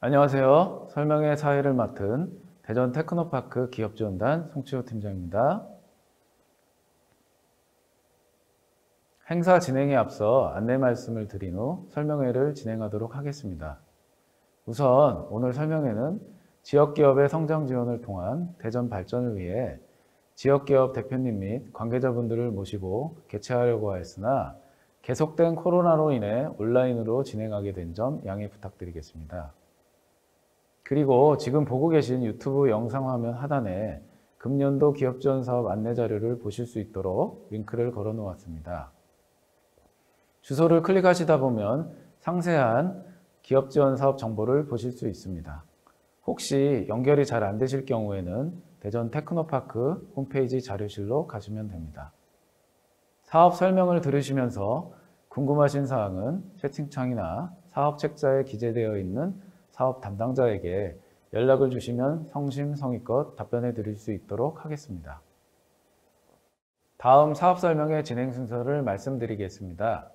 안녕하세요. 설명회 사회를 맡은 대전 테크노파크 기업지원단 송치호 팀장입니다. 행사 진행에 앞서 안내 말씀을 드린 후 설명회를 진행하도록 하겠습니다. 우선 오늘 설명회는 지역기업의 성장 지원을 통한 대전 발전을 위해 지역기업 대표님 및 관계자분들을 모시고 개최하려고 하였으나 계속된 코로나로 인해 온라인으로 진행하게 된 점 양해 부탁드리겠습니다. 그리고 지금 보고 계신 유튜브 영상 화면 하단에 금년도 기업지원 사업 안내 자료를 보실 수 있도록 링크를 걸어 놓았습니다. 주소를 클릭하시다 보면 상세한 기업지원 사업 정보를 보실 수 있습니다. 혹시 연결이 잘 안 되실 경우에는 대전 테크노파크 홈페이지 자료실로 가시면 됩니다. 사업 설명을 들으시면서 궁금하신 사항은 채팅창이나 사업 책자에 기재되어 있는 사업 담당자에게 연락을 주시면 성심성의껏 답변해 드릴 수 있도록 하겠습니다. 다음 사업 설명회 진행 순서를 말씀드리겠습니다.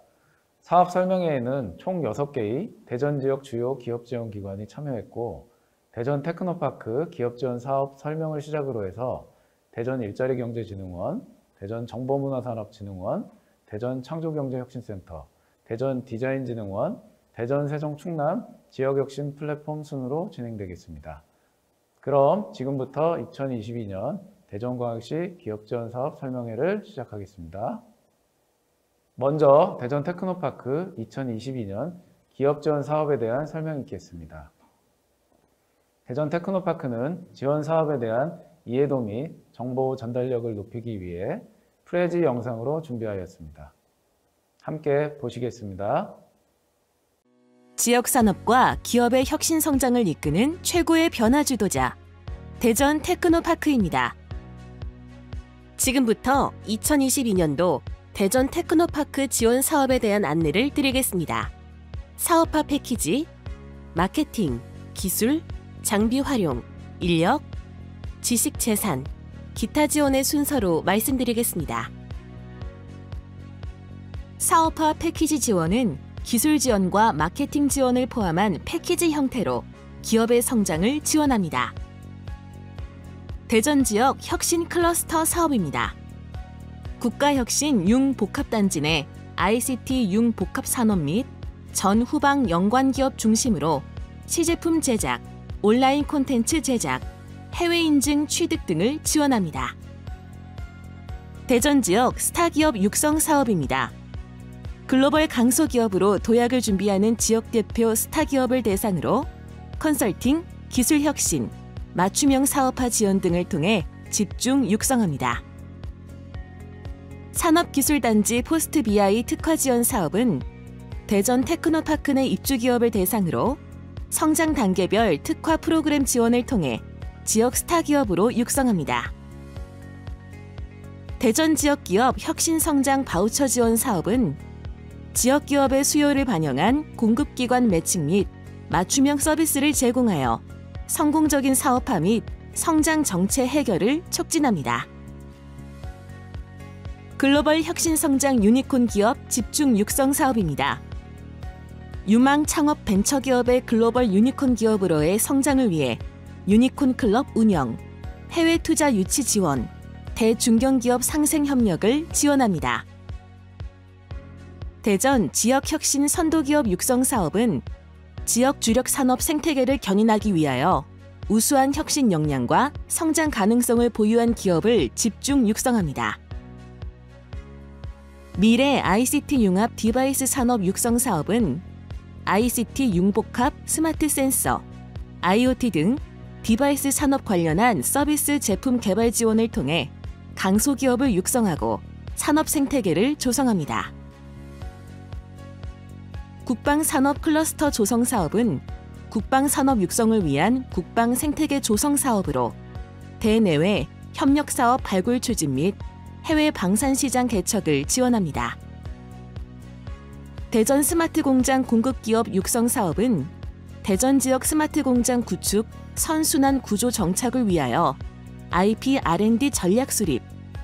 사업 설명회에는 총 6개의 대전 지역 주요 기업지원기관이 참여했고, 대전 테크노파크 기업지원 사업 설명을 시작으로 해서 대전 일자리경제진흥원, 대전 정보문화산업진흥원, 대전 창조경제혁신센터, 대전 디자인진흥원, 대전 세종 충남 지역혁신 플랫폼 순으로 진행되겠습니다. 그럼 지금부터 2022년 대전광역시 기업지원 사업 설명회를 시작하겠습니다. 먼저 대전 테크노파크 2022년 기업지원 사업에 대한 설명이 있겠습니다. 대전 테크노파크는 지원 사업에 대한 이해도 및 정보 전달력을 높이기 위해 프레지 영상으로 준비하였습니다. 함께 보시겠습니다. 지역 산업과 기업의 혁신 성장을 이끄는 최고의 변화 주도자, 대전 테크노파크입니다. 지금부터 2022년도 대전 테크노파크 지원 사업에 대한 안내를 드리겠습니다. 사업화 패키지, 마케팅, 기술, 장비 활용, 인력, 지식 재산, 기타 지원의 순서로 말씀드리겠습니다. 사업화 패키지 지원은 기술 지원과 마케팅 지원을 포함한 패키지 형태로 기업의 성장을 지원합니다. 대전 지역 혁신 클러스터 사업입니다. 국가혁신 융복합단지 내 ICT 융복합산업 및 전후방 연관기업 중심으로 시제품 제작, 온라인 콘텐츠 제작, 해외 인증 취득 등을 지원합니다. 대전 지역 스타기업 육성 사업입니다. 글로벌 강소기업으로 도약을 준비하는 지역 대표 스타기업을 대상으로 컨설팅, 기술혁신, 맞춤형 사업화 지원 등을 통해 집중 육성합니다. 산업기술단지 포스트 BI 특화 지원 사업은 대전 테크노파크 내 입주기업을 대상으로 성장 단계별 특화 프로그램 지원을 통해 지역 스타기업으로 육성합니다. 대전 지역기업 혁신성장 바우처 지원 사업은 지역기업의 수요를 반영한 공급기관 매칭 및 맞춤형 서비스를 제공하여 성공적인 사업화 및 성장 정체 해결을 촉진합니다. 글로벌 혁신성장 유니콘 기업 집중 육성 사업입니다. 유망 창업 벤처기업의 글로벌 유니콘 기업으로의 성장을 위해 유니콘 클럽 운영, 해외 투자 유치 지원, 대중견기업 상생 협력을 지원합니다. 대전 지역혁신 선도기업 육성 사업은 지역 주력 산업 생태계를 견인하기 위하여 우수한 혁신 역량과 성장 가능성을 보유한 기업을 집중 육성합니다. 미래 ICT 융합 디바이스 산업 육성 사업은 ICT 융복합 스마트 센서, IoT 등 디바이스 산업 관련한 서비스 제품 개발 지원을 통해 강소기업을 육성하고 산업 생태계를 조성합니다. 국방산업 클러스터 조성 사업은 국방산업 육성을 위한 국방 생태계 조성 사업으로 대내외 협력사업 발굴 추진 및 해외 방산시장 개척을 지원합니다. 대전 스마트 공장 공급기업 육성 사업은 대전 지역 스마트 공장 구축, 선순환 구조 정착을 위하여 IP R&D 전략 수립,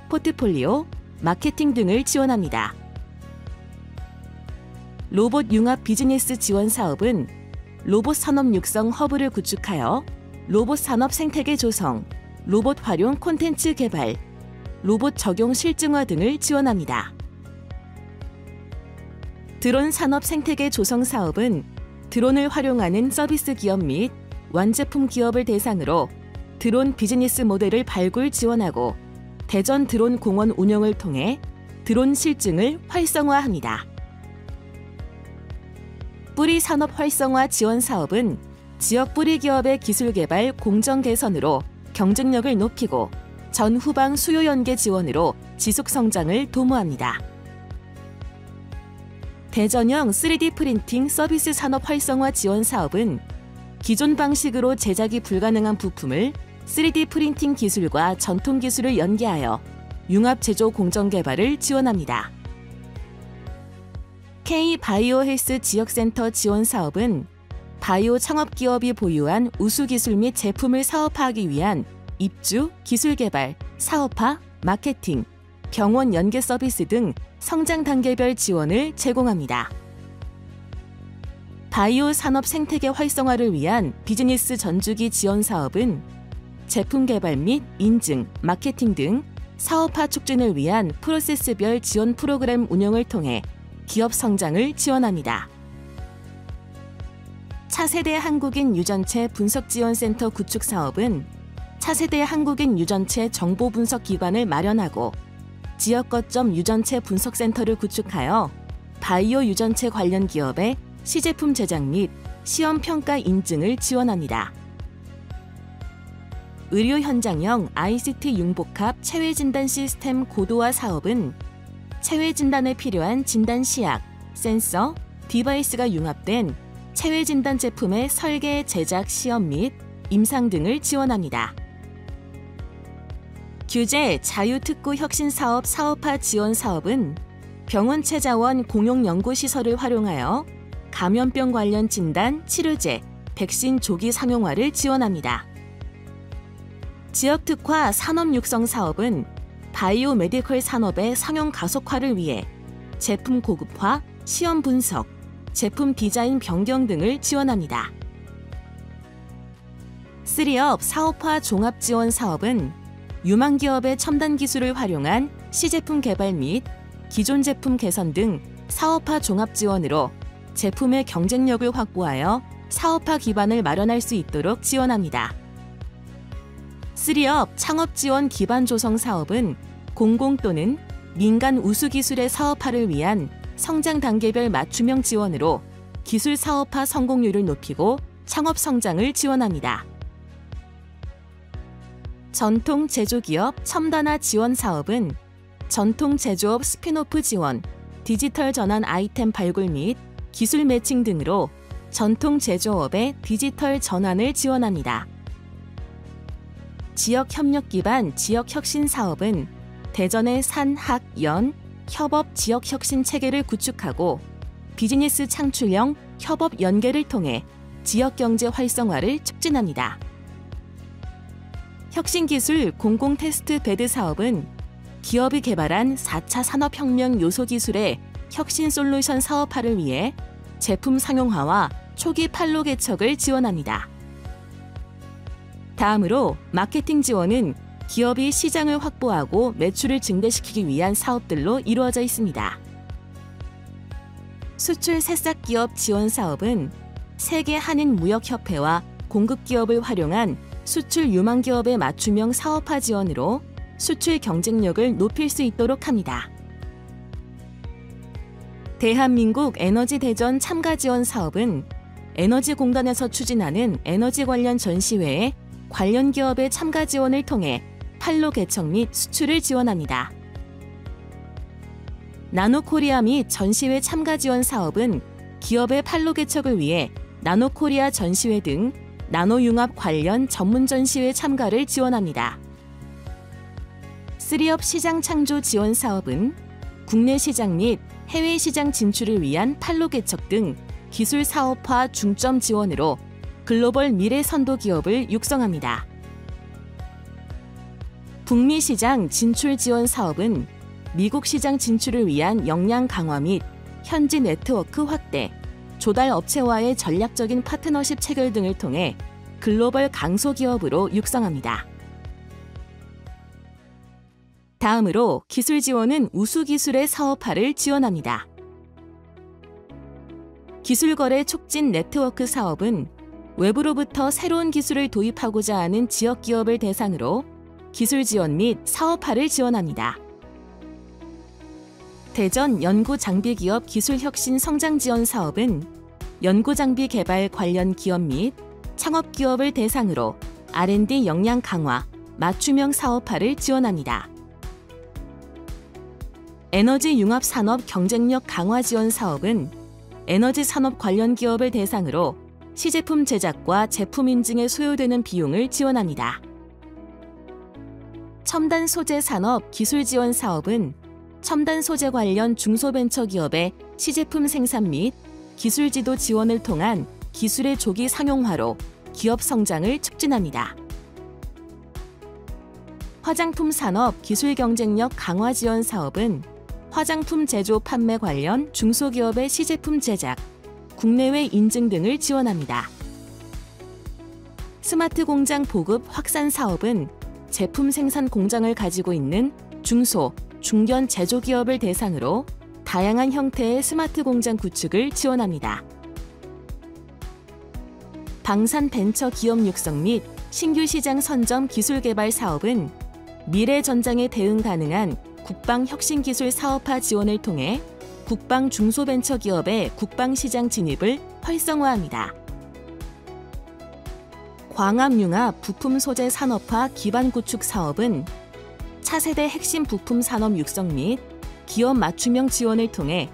포트폴리오, 마케팅 등을 지원합니다. 로봇 융합 비즈니스 지원 사업은 로봇 산업 육성 허브를 구축하여 로봇 산업 생태계 조성, 로봇 활용 콘텐츠 개발, 로봇 적용 실증화 등을 지원합니다. 드론 산업 생태계 조성 사업은 드론을 활용하는 서비스 기업 및 완제품 기업을 대상으로 드론 비즈니스 모델을 발굴 지원하고 대전 드론 공원 운영을 통해 드론 실증을 활성화합니다. 뿌리 산업 활성화 지원 사업은 지역 뿌리 기업의 기술 개발 공정 개선으로 경쟁력을 높이고 전후방 수요 연계 지원으로 지속 성장을 도모합니다. 대전형 3D 프린팅 서비스 산업 활성화 지원 사업은 기존 방식으로 제작이 불가능한 부품을 3D 프린팅 기술과 전통 기술을 연계하여 융합 제조 공정 개발을 지원합니다. K-바이오 헬스 지역센터 지원 사업은 바이오 창업 기업이 보유한 우수 기술 및 제품을 사업화하기 위한 입주, 기술 개발, 사업화, 마케팅, 병원 연계 서비스 등 성장 단계별 지원을 제공합니다. 바이오 산업 생태계 활성화를 위한 비즈니스 전주기 지원 사업은 제품 개발 및 인증, 마케팅 등 사업화 촉진을 위한 프로세스별 지원 프로그램 운영을 통해 기업 성장을 지원합니다. 차세대 한국인 유전체 분석지원센터 구축 사업은 차세대 한국인 유전체 정보 분석 기반을 마련하고 지역 거점 유전체 분석센터를 구축하여 바이오 유전체 관련 기업의 시제품 제작 및 시험 평가 인증을 지원합니다. 의료 현장형 ICT 융복합 체외 진단 시스템 고도화 사업은 체외 진단에 필요한 진단 시약, 센서, 디바이스가 융합된 체외 진단 제품의 설계, 제작, 시험 및 임상 등을 지원합니다. 규제 자유특구 혁신사업 사업화 지원 사업은 병원체 자원 공용 연구시설을 활용하여 감염병 관련 진단, 치료제, 백신 조기 상용화를 지원합니다. 지역특화 산업 육성 사업은 바이오 메디컬 산업의 상용 가속화를 위해 제품 고급화, 시험 분석, 제품 디자인 변경 등을 지원합니다. 3업 사업화 종합 지원 사업은 유망 기업의 첨단 기술을 활용한 시제품 개발 및 기존 제품 개선 등 사업화 종합 지원으로 제품의 경쟁력을 확보하여 사업화 기반을 마련할 수 있도록 지원합니다. 3업 창업 지원 기반 조성 사업은 공공 또는 민간 우수 기술의 사업화를 위한 성장 단계별 맞춤형 지원으로 기술 사업화 성공률을 높이고 창업 성장을 지원합니다. 전통 제조기업 첨단화 지원 사업은 전통 제조업 스핀오프 지원, 디지털 전환 아이템 발굴 및 기술 매칭 등으로 전통 제조업의 디지털 전환을 지원합니다. 지역 협력 기반 지역 혁신 사업은 대전의 산, 학, 연, 협업 지역 혁신 체계를 구축하고 비즈니스 창출형 협업 연계를 통해 지역 경제 활성화를 촉진합니다. 혁신기술 공공 테스트 베드 사업은 기업이 개발한 4차 산업혁명 요소 기술의 혁신 솔루션 사업화를 위해 제품 상용화와 초기 판로 개척을 지원합니다. 다음으로 마케팅 지원은 기업이 시장을 확보하고 매출을 증대시키기 위한 사업들로 이루어져 있습니다. 수출 새싹 기업 지원 사업은 세계 한인 무역협회와 공급 기업을 활용한 수출 유망 기업의 맞춤형 사업화 지원으로 수출 경쟁력을 높일 수 있도록 합니다. 대한민국 에너지 대전 참가 지원 사업은 에너지공단에서 추진하는 에너지 관련 전시회에 관련 기업의 참가 지원을 통해 판로 개척 및 수출을 지원합니다. 나노코리아 및 전시회 참가 지원 사업은 기업의 판로 개척을 위해 나노코리아 전시회 등 나노융합 관련 전문 전시회 참가를 지원합니다. 3업 시장 창조 지원 사업은 국내 시장 및 해외 시장 진출을 위한 판로 개척 등 기술 사업화 중점 지원으로 글로벌 미래 선도 기업을 육성합니다. 북미 시장 진출 지원 사업은 미국 시장 진출을 위한 역량 강화 및 현지 네트워크 확대, 조달 업체와의 전략적인 파트너십 체결 등을 통해 글로벌 강소기업으로 육성합니다. 다음으로 기술 지원은 우수기술의 사업화를 지원합니다. 기술거래 촉진 네트워크 사업은 외부로부터 새로운 기술을 도입하고자 하는 지역기업을 대상으로 기술 지원 및 사업화를 지원합니다. 대전 연구장비기업 기술혁신 성장지원 사업은 연구장비 개발 관련 기업 및 창업기업을 대상으로 R&D 역량 강화, 맞춤형 사업화를 지원합니다. 에너지융합산업 경쟁력 강화 지원 사업은 에너지 산업 관련 기업을 대상으로 시제품 제작과 제품 인증에 소요되는 비용을 지원합니다. 첨단 소재 산업 기술 지원 사업은 첨단 소재 관련 중소벤처기업의 시제품 생산 및 기술 지도 지원을 통한 기술의 조기 상용화로 기업 성장을 촉진합니다. 화장품 산업 기술 경쟁력 강화 지원 사업은 화장품 제조 판매 관련 중소기업의 시제품 제작, 국내외 인증 등을 지원합니다. 스마트 공장 보급 확산 사업은 제품 생산 공장을 가지고 있는 중소, 중견 제조기업을 대상으로 다양한 형태의 스마트 공장 구축을 지원합니다. 방산 벤처 기업 육성 및 신규 시장 선점 기술 개발 사업은 미래 전장에 대응 가능한 국방 혁신기술 사업화 지원을 통해 국방 중소벤처기업의 국방시장 진입을 활성화합니다. 광합융합 부품 소재 산업화 기반 구축 사업은 차세대 핵심 부품 산업 육성 및 기업 맞춤형 지원을 통해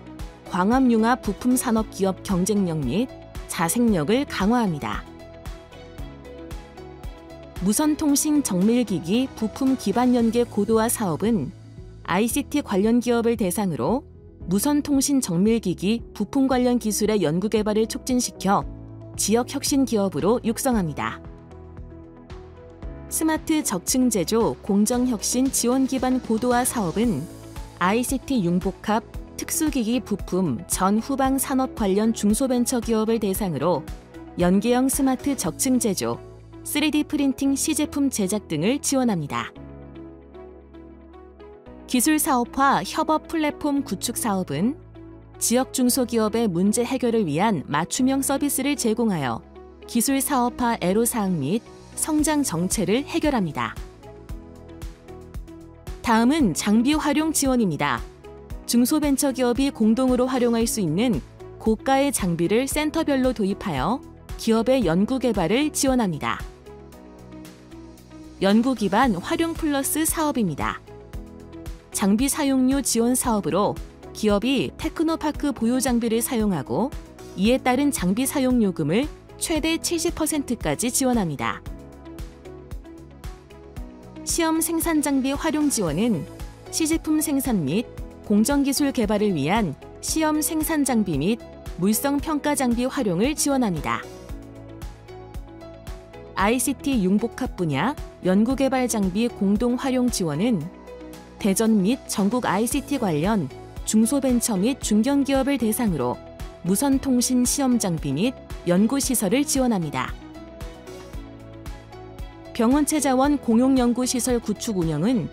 광합융합 부품 산업 기업 경쟁력 및 자생력을 강화합니다. 무선통신 정밀기기 부품 기반 연계 고도화 사업은 ICT 관련 기업을 대상으로 무선통신 정밀기기 부품 관련 기술의 연구개발을 촉진시켜 지역 혁신 기업으로 육성합니다. 스마트 적층 제조 공정혁신 지원 기반 고도화 사업은 ICT 융복합 특수기기 부품 전 후방 산업 관련 중소벤처기업을 대상으로 연계형 스마트 적층 제조, 3D 프린팅 시제품 제작 등을 지원합니다. 기술 사업화 협업 플랫폼 구축 사업은 지역 중소기업의 문제 해결을 위한 맞춤형 서비스를 제공하여 기술 사업화 애로사항 및 성장 정체를 해결합니다. 다음은 장비 활용 지원입니다. 중소벤처기업이 공동으로 활용할 수 있는 고가의 장비를 센터별로 도입하여 기업의 연구개발을 지원합니다. 연구기반 활용 플러스 사업입니다. 장비 사용료 지원 사업으로 기업이 테크노파크 보유 장비를 사용하고 이에 따른 장비 사용 요금을 최대 70%까지 지원합니다. 시험 생산 장비 활용 지원은 시제품 생산 및 공정기술 개발을 위한 시험 생산 장비 및 물성 평가 장비 활용을 지원합니다. ICT 융복합 분야 연구개발 장비 공동 활용 지원은 대전 및 전국 ICT 관련 중소벤처 및 중견기업을 대상으로 무선통신 시험 장비 및 연구시설을 지원합니다. 병원체 자원 공용연구시설 구축 운영은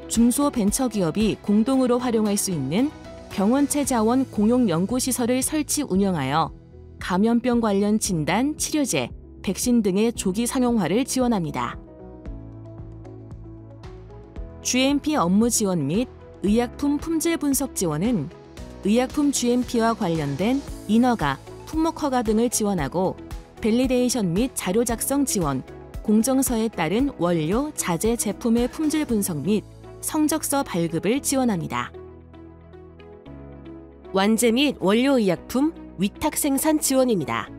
중소벤처기업이 공동으로 활용할 수 있는 병원체 자원 공용연구시설을 설치 운영하여 감염병 관련 진단, 치료제, 백신 등의 조기 상용화를 지원합니다. GMP 업무 지원 및 의약품 품질 분석 지원은 의약품 GMP와 관련된 인허가, 품목 허가 등을 지원하고 밸리데이션 및 자료 작성 지원, 공정서에 따른 원료, 자재, 제품의 품질 분석 및 성적서 발급을 지원합니다. 완제 및 원료 의약품 위탁 생산 지원입니다.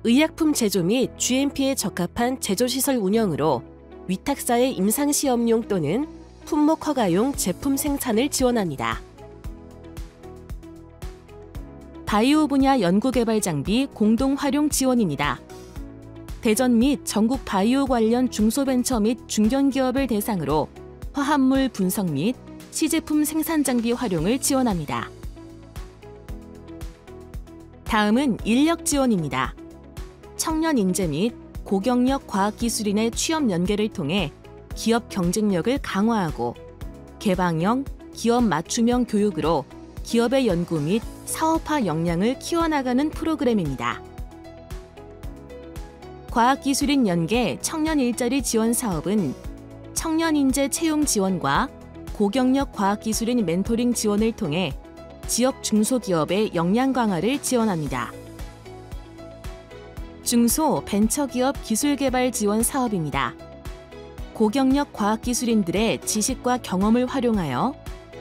의약품 제조 및 GMP에 적합한 제조시설 운영으로 위탁사의 임상시험용 또는 품목 허가용 제품 생산을 지원합니다. 바이오 분야 연구개발 장비 공동 활용 지원입니다. 대전 및 전국 바이오 관련 중소벤처 및 중견기업을 대상으로 화합물 분석 및 시제품 생산 장비 활용을 지원합니다. 다음은 인력 지원입니다. 청년 인재 및 고경력 과학기술인의 취업 연계를 통해 기업 경쟁력을 강화하고 개방형, 기업 맞춤형 교육으로 기업의 연구 및 사업화 역량을 키워나가는 프로그램입니다. 과학기술인 연계 청년 일자리 지원 사업은 청년 인재 채용 지원과 고경력 과학기술인 멘토링 지원을 통해 지역 중소기업의 역량 강화를 지원합니다. 중소 벤처기업 기술개발 지원 사업입니다. 고경력 과학기술인들의 지식과 경험을 활용하여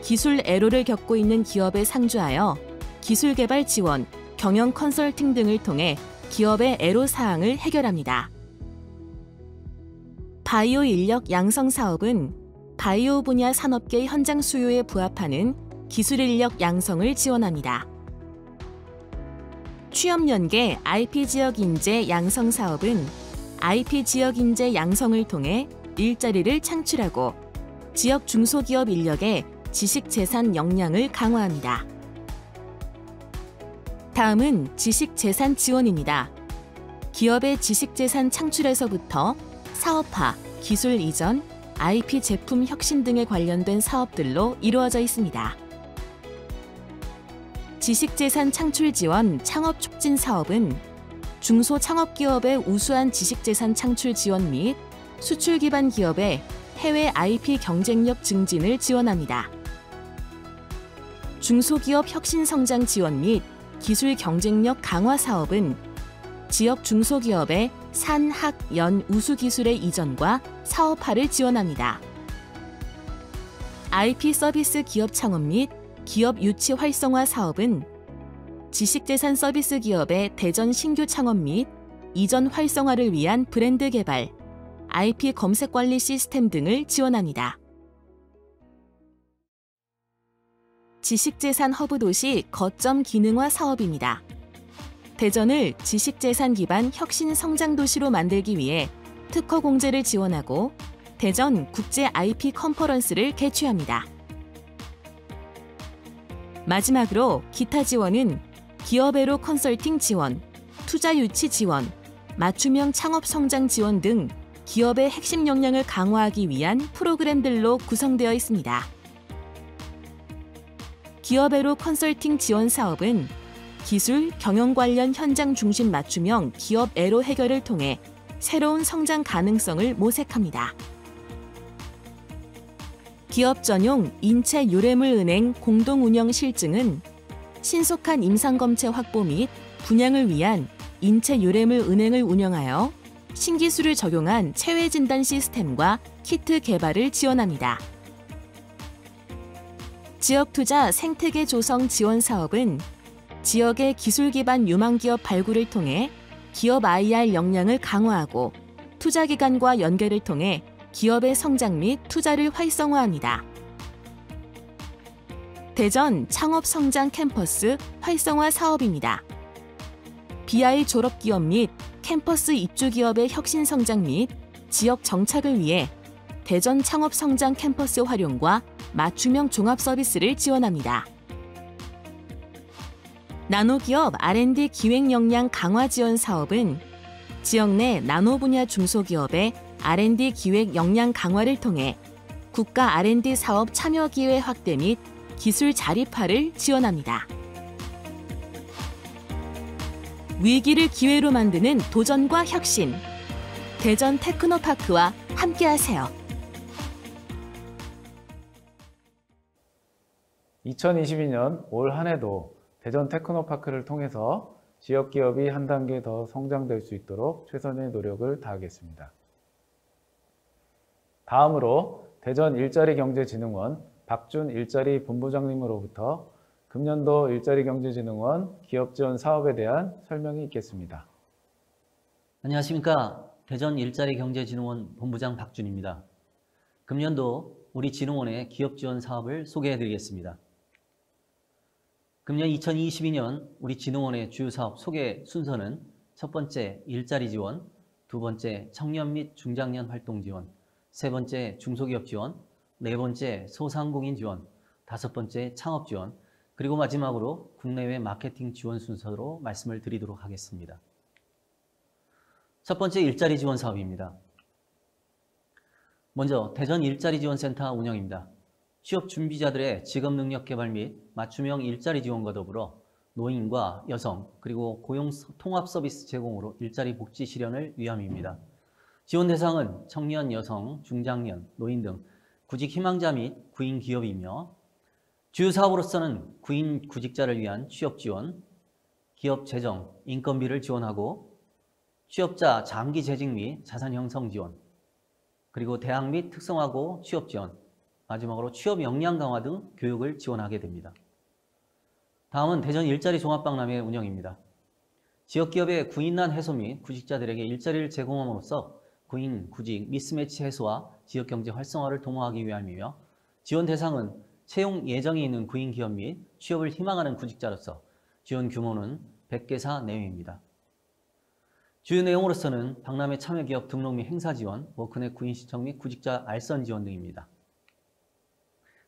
기술 애로를 겪고 있는 기업에 상주하여 기술개발 지원, 경영 컨설팅 등을 통해 기업의 애로사항을 해결합니다. 바이오 인력 양성 사업은 바이오 분야 산업계 현장 수요에 부합하는 기술 인력 양성을 지원합니다. 취업 연계 IP 지역 인재 양성 사업은 IP 지역 인재 양성을 통해 일자리를 창출하고 지역 중소기업 인력의 지식재산 역량을 강화합니다. 다음은 지식재산 지원입니다. 기업의 지식재산 창출에서부터 사업화, 기술 이전, IP 제품 혁신 등에 관련된 사업들로 이루어져 있습니다. 지식재산 창출 지원 창업 촉진 사업은 중소창업기업의 우수한 지식재산 창출 지원 및 수출 기반 기업의 해외 IP 경쟁력 증진을 지원합니다. 중소기업 혁신 성장 지원 및 기술 경쟁력 강화 사업은 지역 중소기업의 산, 학, 연 우수 기술의 이전과 사업화를 지원합니다. IP 서비스 기업 창업 및 기업 유치 활성화 사업은 지식재산 서비스 기업의 대전 신규 창업 및 이전 활성화를 위한 브랜드 개발, IP 검색 관리 시스템 등을 지원합니다. 지식재산 허브 도시 거점 기능화 사업입니다. 대전을 지식재산 기반 혁신 성장 도시로 만들기 위해 특허 공제를 지원하고 대전 국제 IP 컨퍼런스를 개최합니다. 마지막으로 기타 지원은 기업애로 컨설팅 지원, 투자 유치 지원, 맞춤형 창업 성장 지원 등 기업의 핵심 역량을 강화하기 위한 프로그램들로 구성되어 있습니다. 기업애로 컨설팅 지원 사업은 기술, 경영 관련 현장 중심 맞춤형 기업 애로 해결을 통해 새로운 성장 가능성을 모색합니다. 기업 전용 인체 유래물 은행 공동 운영 실증은 신속한 임상검체 확보 및 분양을 위한 인체 유래물 은행을 운영하여 신기술을 적용한 체외 진단 시스템과 키트 개발을 지원합니다. 지역투자 생태계 조성 지원 사업은 지역의 기술 기반 유망기업 발굴을 통해 기업 IR 역량을 강화하고 투자기관과 연계를 통해 기업의 성장 및 투자를 활성화합니다. 대전 창업성장 캠퍼스 활성화 사업입니다. BI 졸업기업 및 캠퍼스 입주기업의 혁신 성장 및 지역 정착을 위해 대전 창업성장 캠퍼스 활용과 맞춤형 종합 서비스를 지원합니다. 나노기업 R&D 기획 역량 강화 지원 사업은 지역 내 나노 분야 중소기업의 R&D 기획 역량 강화를 통해 국가 R&D 사업 참여 기회 확대 및 기술 자립화를 지원합니다. 위기를 기회로 만드는 도전과 혁신. 대전 테크노파크와 함께하세요. 2022년 올 한 해도 대전 테크노파크를 통해서 지역 기업이 한 단계 더 성장될 수 있도록 최선의 노력을 다하겠습니다. 다음으로 대전 일자리경제진흥원 박준 일자리 본부장님으로부터 금년도 일자리경제진흥원 기업지원 사업에 대한 설명이 있겠습니다. 안녕하십니까. 대전 일자리경제진흥원 본부장 박준입니다. 금년도 우리 진흥원의 기업지원 사업을 소개해드리겠습니다. 금년 2022년 우리 진흥원의 주요 사업 소개 순서는 첫 번째 일자리 지원, 두 번째 청년 및 중장년 활동 지원, 세 번째 중소기업 지원, 네 번째 소상공인 지원, 다섯 번째 창업 지원, 그리고 마지막으로 국내외 마케팅 지원 순서로 말씀을 드리도록 하겠습니다. 첫 번째 일자리 지원 사업입니다. 먼저 대전 일자리 지원센터 운영입니다. 취업 준비자들의 직업 능력 개발 및 맞춤형 일자리 지원과 더불어 노인과 여성 그리고 고용 통합 서비스 제공으로 일자리 복지 실현을 위함입니다. 지원 대상은 청년, 여성, 중장년, 노인 등 구직 희망자 및 구인 기업이며 주요 사업으로서는 구인 구직자를 위한 취업 지원, 기업 재정, 인건비를 지원하고 취업자 장기 재직 및 자산 형성 지원, 그리고 대학 및 특성화고 취업 지원, 마지막으로 취업 역량 강화 등 교육을 지원하게 됩니다. 다음은 대전 일자리 종합박람회 운영입니다. 지역기업의 구인난 해소 및 구직자들에게 일자리를 제공함으로써 구인, 구직, 미스매치 해소와 지역경제 활성화를 도모하기 위함이며 지원 대상은 채용 예정이 있는 구인 기업 및 취업을 희망하는 구직자로서 지원 규모는 100개사 내외입니다. 주요 내용으로서는 박람회 참여 기업 등록 및 행사 지원, 워크넷 구인 신청 및 구직자 알선 지원 등입니다.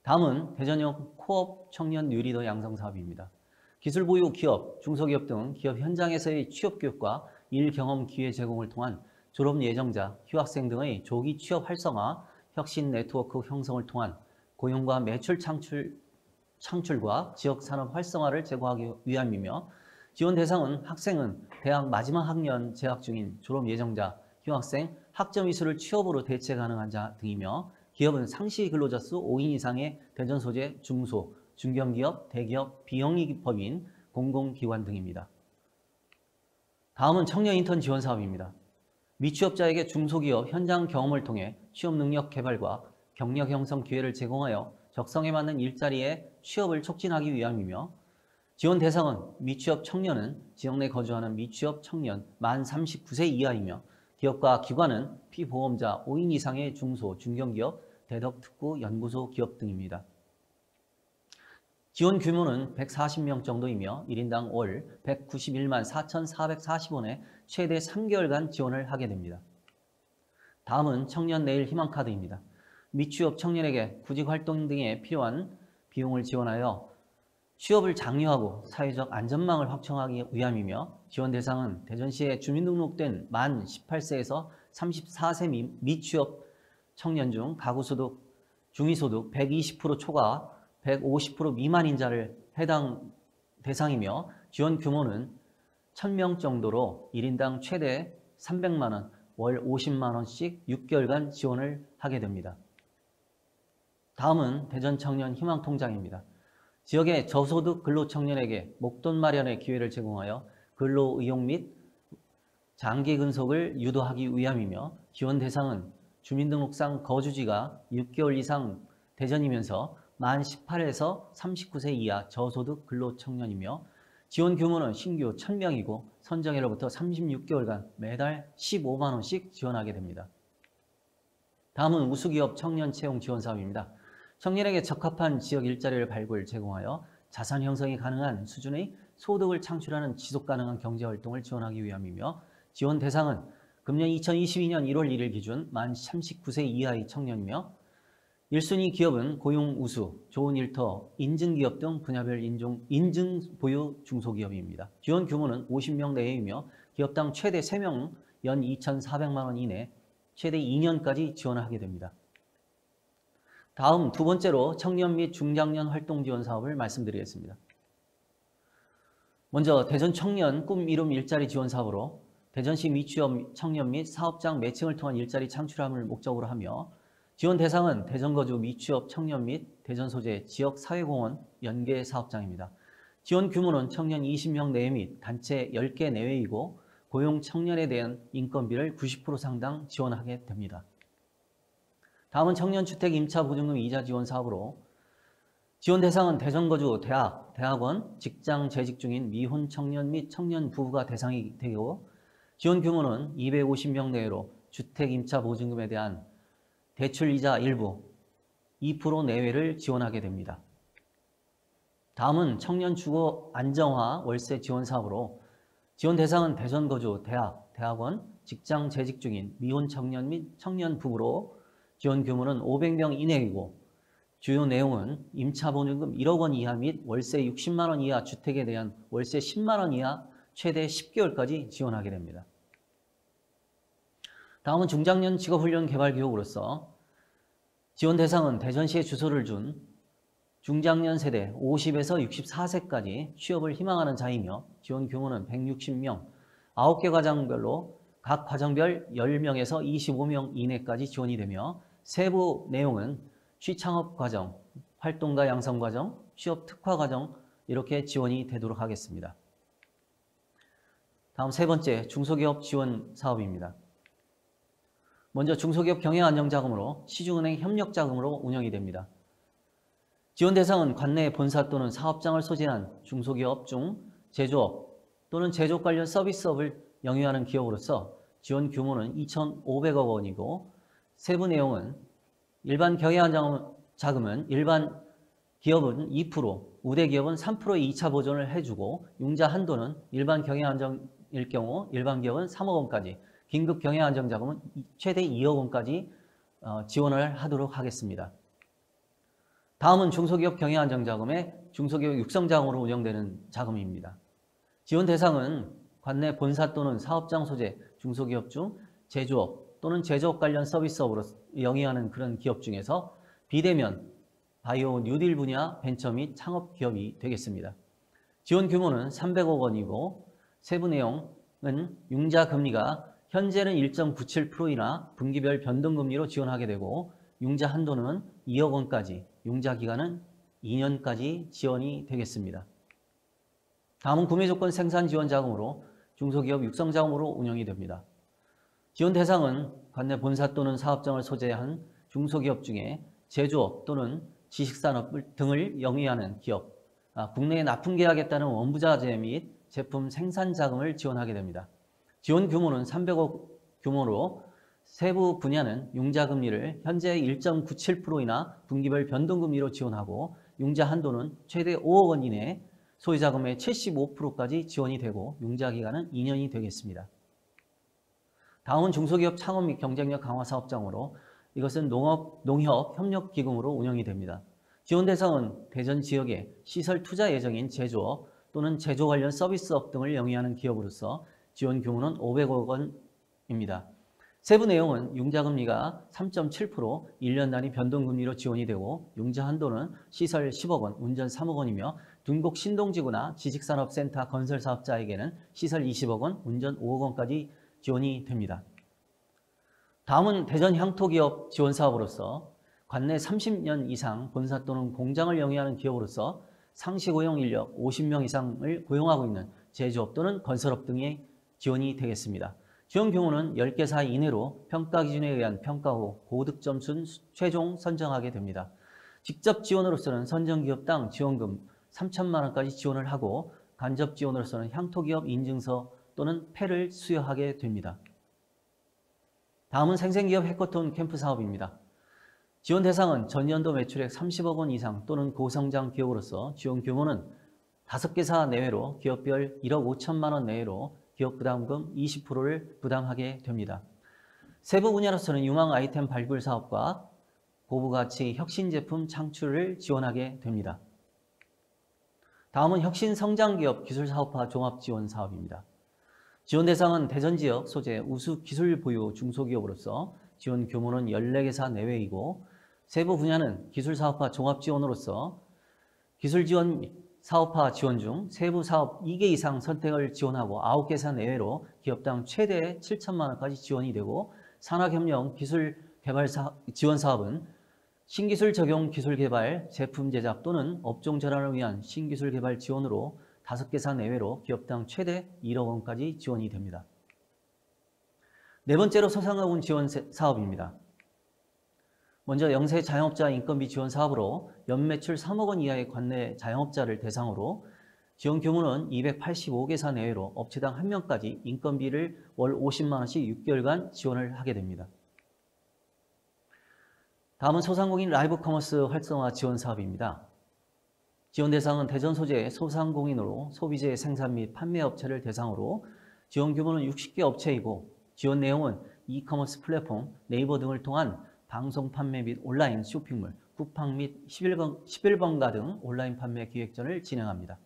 다음은 대전역 코업 청년 뉴리더 양성 사업입니다. 기술 보유 기업, 중소기업 등 기업 현장에서의 취업 교육과 일 경험 기회 제공을 통한 졸업 예정자, 휴학생 등의 조기 취업 활성화, 혁신 네트워크 형성을 통한 고용과 매출 창출과 지역 산업 활성화를 제고하기 위함이며 지원 대상은 학생은 대학 마지막 학년 재학 중인 졸업 예정자, 휴학생, 학점 이수를 취업으로 대체 가능한 자 등이며 기업은 상시 근로자 수 5인 이상의 대전 소재 중소, 중견기업, 대기업, 비영리 법인, 공공기관 등입니다. 다음은 청년 인턴 지원 사업입니다. 미취업자에게 중소기업 현장 경험을 통해 취업 능력 개발과 경력 형성 기회를 제공하여 적성에 맞는 일자리에 취업을 촉진하기 위함이며 지원 대상은 미취업 청년은 지역 내 거주하는 미취업 청년 만 39세 이하이며 기업과 기관은 피보험자 5인 이상의 중소, 중견기업, 대덕, 특구, 연구소, 기업 등입니다. 지원 규모는 140명 정도이며 1인당 월 191만 4,440원에 최대 3개월간 지원을 하게 됩니다. 다음은 청년 내일 희망카드입니다. 미취업 청년에게 구직활동 등에 필요한 비용을 지원하여 취업을 장려하고 사회적 안전망을 확충하기 위함이며 지원 대상은 대전시에 주민등록된 만 18세에서 34세 미취업 청년 중 가구소득, 중위소득 120% 초과 150% 미만인 자를 해당 대상이며 지원 규모는 1000명 정도로 1인당 최대 300만 원, 월 50만 원씩 6개월간 지원을 하게 됩니다. 다음은 대전 청년 희망통장입니다. 지역의 저소득 근로청년에게 목돈 마련의 기회를 제공하여 근로 의욕 및 장기 근속을 유도하기 위함이며 지원 대상은 주민등록상 거주지가 6개월 이상 대전이면서 만 18에서 39세 이하 저소득 근로청년이며 지원 규모는 신규 1000명이고 선정해로부터 36개월간 매달 15만 원씩 지원하게 됩니다. 다음은 우수기업 청년 채용 지원 사업입니다. 청년에게 적합한 지역 일자리를 발굴, 제공하여 자산 형성이 가능한 수준의 소득을 창출하는 지속가능한 경제활동을 지원하기 위함이며 지원 대상은 금년 2022년 1월 1일 기준 만 39세 이하의 청년이며 1순위 기업은 고용 우수, 좋은 일터, 인증기업 등 분야별 인증 보유 중소기업입니다. 지원 규모는 50명 내외이며 기업당 최대 3명 연 2,400만 원 이내 최대 2년까지 지원하게 됩니다. 다음 두 번째로 청년 및 중장년 활동 지원 사업을 말씀드리겠습니다. 먼저 대전 청년 꿈 이룸 일자리 지원 사업으로 대전시 미취업 청년 및 사업장 매칭을 통한 일자리 창출함을 목적으로 하며 지원 대상은 대전 거주 미취업 청년 및 대전 소재 지역 사회공헌 연계 사업장입니다. 지원 규모는 청년 20명 내외 및 단체 10개 내외이고 고용 청년에 대한 인건비를 90% 상당 지원하게 됩니다. 다음은 청년주택 임차 보증금 이자 지원 사업으로 지원 대상은 대전 거주 대학, 대학원, 직장 재직 중인 미혼 청년 및 청년 부부가 대상이 되고 지원 규모는 250명 내외로 주택 임차 보증금에 대한 대출 이자 일부 2% 내외를 지원하게 됩니다. 다음은 청년 주거 안정화 월세 지원 사업으로 지원 대상은 대전 거주 대학, 대학원, 직장 재직 중인 미혼 청년 및 청년 부부로 지원 규모는 500명 이내이고 주요 내용은 임차보증금 1억 원 이하 및 월세 60만 원 이하 주택에 대한 월세 10만 원 이하 최대 10개월까지 지원하게 됩니다. 다음은 중장년 직업훈련 개발기업으로서 지원 대상은 대전시에 주소를 준 중장년 세대 50에서 64세까지 취업을 희망하는 자이며 지원 규모는 160명, 9개 과정별로 각 과정별 10명에서 25명 이내까지 지원이 되며 세부 내용은 취창업 과정, 활동가 양성 과정, 취업 특화 과정 이렇게 지원이 되도록 하겠습니다. 다음 세 번째 중소기업 지원 사업입니다. 먼저 중소기업 경영안정자금으로 시중은행 협력자금으로 운영이 됩니다. 지원 대상은 관내 본사 또는 사업장을 소재한 중소기업 중 제조업 또는 제조업 관련 서비스업을 영위하는 기업으로서 지원 규모는 2,500억 원이고 세부 내용은 일반 경영안정자금은 일반 기업은 2%, 우대 기업은 3%의 2차 보전을 해주고 융자 한도는 일반 경영안정일 경우 일반 기업은 3억 원까지, 긴급 경영안정자금은 최대 2억 원까지 지원을 하도록 하겠습니다. 다음은 중소기업 경영안정자금의 중소기업 육성자금으로 운영되는 자금입니다. 지원 대상은 관내 본사 또는 사업장 소재 중소기업 중 제조업 또는 제조업 관련 서비스업으로 영위하는 그런 기업 중에서 비대면, 바이오 뉴딜 분야 벤처 및 창업 기업이 되겠습니다. 지원 규모는 300억 원이고 세부 내용은 융자 금리가 현재는 1.97%이나 분기별 변동금리로 지원하게 되고 융자 한도는 2억 원까지, 융자 기간은 2년까지 지원이 되겠습니다. 다음은 구매조건 생산지원자금으로 중소기업 육성자금으로 운영이 됩니다. 지원 대상은 관내 본사 또는 사업장을 소재한 중소기업 중에 제조업 또는 지식산업 등을 영위하는 기업, 국내에 납품계약에 따른 원부자재 및 제품 생산자금을 지원하게 됩니다. 지원 규모는 300억 규모로 세부 분야는 융자금리를 현재 1.97%이나 분기별 변동금리로 지원하고 융자 한도는 최대 5억 원 이내, 소유자금의 75%까지 지원이 되고 융자 기간은 2년이 되겠습니다. 다음은 중소기업 창업 및 경쟁력 강화 사업장으로 이것은 농협협력기금으로 운영이 됩니다. 지원 대상은 대전 지역에 시설 투자 예정인 제조업 또는 제조 관련 서비스업 등을 영위하는 기업으로서 지원 규모는 500억 원입니다. 세부 내용은 융자금리가 3.7%, 1년 단위 변동금리로 지원이 되고 융자 한도는 시설 10억 원, 운전 3억 원이며 둔곡 신동지구나 지식산업센터 건설사업자에게는 시설 20억 원, 운전 5억 원까지 지원이 됩니다. 다음은 대전 향토기업 지원사업으로서 관내 30년 이상 본사 또는 공장을 영위하는 기업으로서 상시 고용 인력 50명 이상을 고용하고 있는 제조업 또는 건설업 등의 지원이 되겠습니다. 지원 규모는 10개사 이내로 평가 기준에 의한 평가 후 고득 점수는 최종 선정하게 됩니다. 직접 지원으로서는 선정기업당 지원금 3천만 원까지 지원을 하고 간접 지원으로서는 향토기업 인증서 또는 패를 수여하게 됩니다. 다음은 생생기업 해커톤 캠프 사업입니다. 지원 대상은 전년도 매출액 30억 원 이상 또는 고성장 기업으로서 지원 규모는 5개사 내외로 기업별 1억 5천만 원 내외로 기업 부담금 20%를 부담하게 됩니다. 세부 분야로서는 융합 아이템 발굴 사업과 고부가치 혁신 제품 창출을 지원하게 됩니다. 다음은 혁신 성장기업 기술사업화 종합지원 사업입니다. 지원 대상은 대전 지역 소재 우수 기술 보유 중소기업으로서 지원 규모는 14개사 내외이고 세부 분야는 기술사업화 종합지원으로서 기술지원 사업화 지원 중 세부 사업 2개 이상 선택을 지원하고 9개사 내외로 기업당 최대 7천만 원까지 지원이 되고 산학협력 기술개발 지원 사업은 신기술 적용 기술 개발, 제품 제작 또는 업종 전환을 위한 신기술 개발 지원으로 5개사 내외로 기업당 최대 1억 원까지 지원이 됩니다. 네 번째로 소상공인 지원 사업입니다. 먼저 영세 자영업자 인건비 지원 사업으로 연매출 3억 원 이하의 관내 자영업자를 대상으로 지원 규모는 285개사 내외로 업체당 1명까지 인건비를 월 50만 원씩 6개월간 지원을 하게 됩니다. 다음은 소상공인 라이브 커머스 활성화 지원 사업입니다. 지원 대상은 대전 소재 소상공인으로 소비재 생산 및 판매 업체를 대상으로 지원 규모는 60개 업체이고 지원 내용은 이커머스 플랫폼, 네이버 등을 통한 방송 판매 및 온라인 쇼핑몰, 쿠팡 및 11번가 등 온라인 판매 기획전을 진행합니다.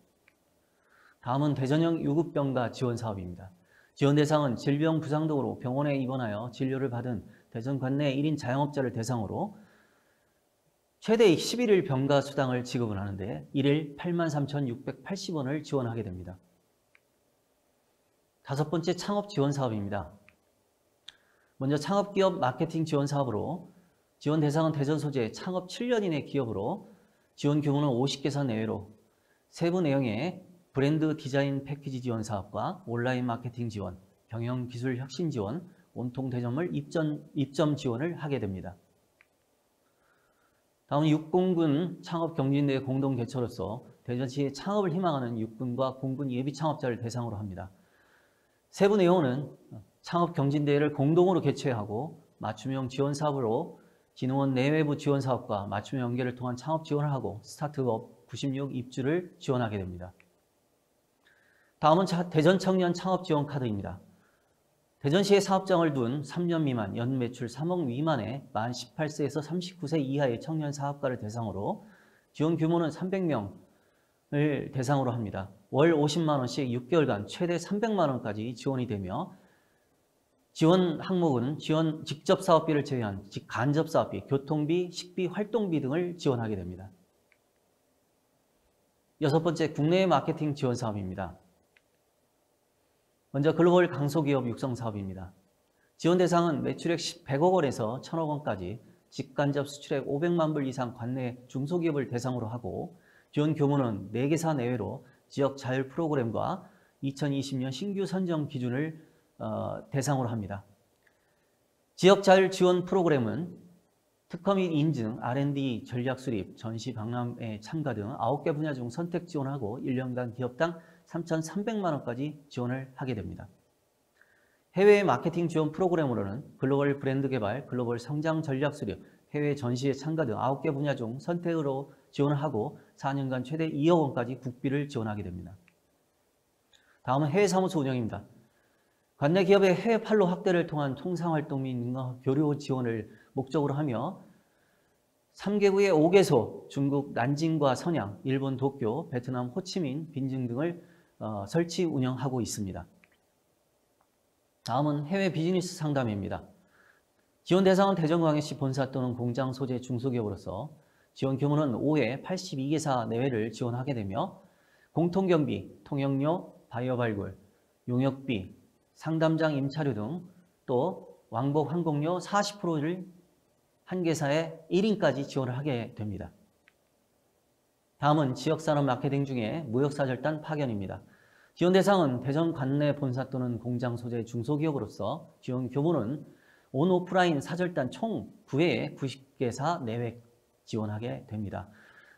다음은 대전형 유급병가 지원 사업입니다. 지원 대상은 질병 부상 등으로 병원에 입원하여 진료를 받은 대전 관내 1인 자영업자를 대상으로 최대 11일 병가 수당을 지급을 하는데 1일 83,680원을 지원하게 됩니다. 다섯 번째 창업 지원 사업입니다. 먼저 창업기업 마케팅 지원 사업으로 지원 대상은 대전 소재 창업 7년 이내 기업으로 지원 규모는 50개사 내외로 세부 내용에 브랜드 디자인 패키지 지원 사업과 온라인 마케팅 지원, 경영 기술 혁신 지원, 온통 대전물 입점 지원을 하게 됩니다. 다음은 육군군 창업 경진대회 공동 개최로서 대전시의 창업을 희망하는 육군과 공군 예비 창업자를 대상으로 합니다. 세부 내용은 창업 경진대회를 공동으로 개최하고 맞춤형 지원 사업으로 진흥원 내외부 지원 사업과 맞춤 연계를 통한 창업 지원을 하고 스타트업 96 입주를 지원하게 됩니다. 다음은 대전 청년 창업 지원 카드입니다. 대전시에 사업장을 둔 3년 미만, 연 매출 3억 미만의 만 18세에서 39세 이하의 청년 사업가를 대상으로 지원 규모는 300명을 대상으로 합니다. 월 50만 원씩 6개월간 최대 300만 원까지 지원이 되며 지원 항목은 지원 직접 사업비를 제외한 간접 사업비, 교통비, 식비, 활동비 등을 지원하게 됩니다. 여섯 번째, 국내 마케팅 지원 사업입니다. 먼저 글로벌 강소기업 육성 사업입니다. 지원 대상은 매출액 100억 원에서 1000억 원까지 직간접 수출액 500만 불 이상 관내 중소기업을 대상으로 하고 지원 규모는 4개사 내외로 지역 자율 프로그램과 2020년 신규 선정 기준을 대상으로 합니다. 지역 자율 지원 프로그램은 특허 및 인증, R&D 전략 수립, 전시 박람회 참가 등 9개 분야 중 선택 지원하고 1년간 기업당 3,300만 원까지 지원을 하게 됩니다. 해외 마케팅 지원 프로그램으로는 글로벌 브랜드 개발, 글로벌 성장 전략 수립, 해외 전시회 참가 등 9개 분야 중 선택으로 지원을 하고 4년간 최대 2억 원까지 국비를 지원하게 됩니다. 다음은 해외 사무소 운영입니다. 관내 기업의 해외 판로 확대를 통한 통상활동 및 교류 지원을 목적으로 하며 3개국의 5개소, 중국 난징과 선양, 일본 도쿄, 베트남 호치민, 빈징 등을 설치 운영하고 있습니다. 다음은 해외 비즈니스 상담입니다. 지원 대상은 대전광역시 본사 또는 공장 소재 중소기업으로서 지원 규모는 5회 82개사 내외를 지원하게 되며 공통경비, 통역료, 바이오 발굴, 용역비, 상담장 임차료 등 또 왕복 항공료 40%를 한 개사에 1인까지 지원을 하게 됩니다. 다음은 지역산업 마케팅 중에 무역사절단 파견입니다. 지원 대상은 대전 관내 본사 또는 공장 소재 중소기업으로서 지원 규모는 온 오프라인 사절단 총 9회에 90개사 내외 지원하게 됩니다.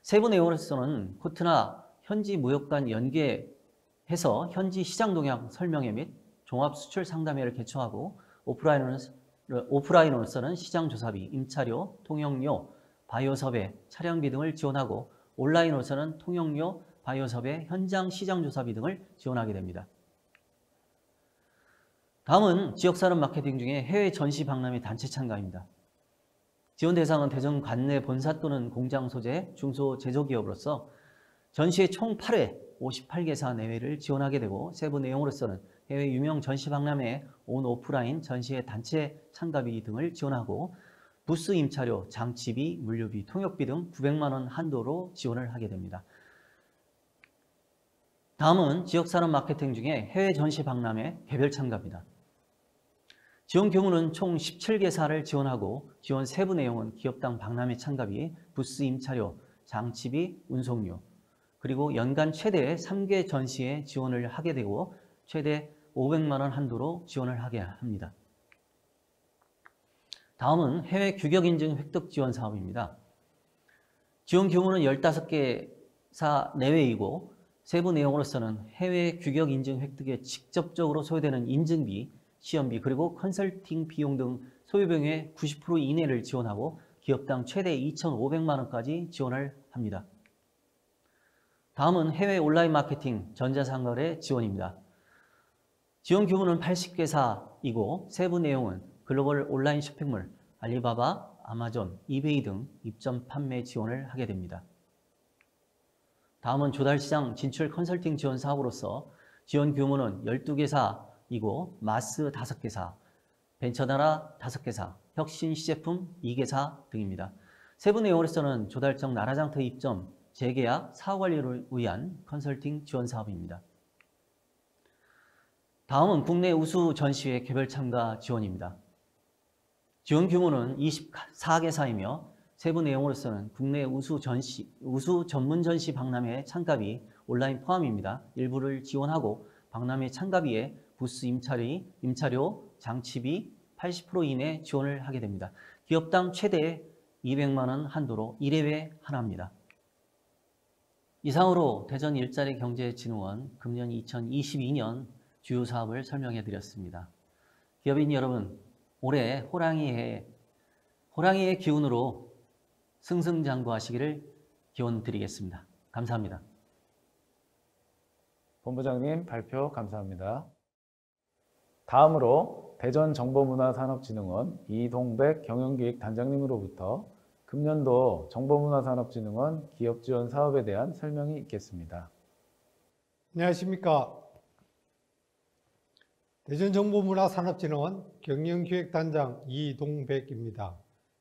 세부 내용으로서는 코트나 현지 무역관 연계해서 현지 시장 동향 설명회 및 종합 수출 상담회를 개최하고 오프라인으로서는 시장 조사비, 임차료, 통역료, 바이오 섭외, 차량비 등을 지원하고 온라인으로서는 통역료, 바이오 섭외, 현장 시장 조사비 등을 지원하게 됩니다. 다음은 지역산업 마케팅 중에 해외 전시 박람회 단체 참가입니다. 지원 대상은 대전 관내 본사 또는 공장 소재 중소제조기업으로서 전시회 총 8회 58개사 내외를 지원하게 되고 세부 내용으로서는 해외 유명 전시 박람회, 온 오프라인 전시회 단체 참가비 등을 지원하고 부스 임차료, 장치비, 물류비, 통역비 등 900만 원 한도로 지원을 하게 됩니다. 다음은 지역산업 마케팅 중에 해외 전시 박람회 개별 참가입니다. 지원 규모는 총 17개사를 지원하고 지원 세부 내용은 기업당 박람회 참가비, 부스 임차료, 장치비, 운송료, 그리고 연간 최대 3개 전시에 지원을 하게 되고 최대 500만 원 한도로 지원을 하게 합니다. 다음은 해외 규격 인증 획득 지원 사업입니다. 지원 규모는 15개사 내외이고 세부 내용으로서는 해외 규격 인증 획득에 직접적으로 소요되는 인증비, 시험비, 그리고 컨설팅 비용 등 소요 비용의 90% 이내를 지원하고 기업당 최대 2,500만 원까지 지원을 합니다. 다음은 해외 온라인 마케팅 전자상거래 지원입니다. 지원 규모는 80개사이고 세부 내용은 글로벌 온라인 쇼핑몰, 알리바바, 아마존, 이베이 등 입점 판매 지원을 하게 됩니다. 다음은 조달시장 진출 컨설팅 지원 사업으로서 지원 규모는 12개사이고 마스 5개사, 벤처나라 5개사, 혁신 시제품 2개사 등입니다. 세부 내용으로서는 조달청 나라장터 입점, 재계약, 사후관리를 위한 컨설팅 지원 사업입니다. 다음은 국내 우수 전시회 개별 참가 지원입니다. 지원 규모는 24개사이며 세부 내용으로서는 국내 우수 전문 전시 박람회 참가비 온라인 포함입니다. 일부를 지원하고 박람회 참가비에 부스 임차료, 장치비 80% 이내 지원을 하게 됩니다. 기업당 최대 200만 원 한도로 1회에 하나입니다. 이상으로 대전 일자리경제진흥원 금년 2022년 주요 사업을 설명해 드렸습니다. 기업인 여러분, 올해 호랑이의 기운으로 승승장구하시기를 기원 드리겠습니다. 감사합니다. 본부장님 발표 감사합니다. 다음으로 대전정보문화산업진흥원 이동백 경영기획단장님으로부터 금년도 정보문화산업진흥원 기업지원 사업에 대한 설명이 있겠습니다. 안녕하십니까. 대전정보문화산업진흥원 경영기획단장 이동백입니다.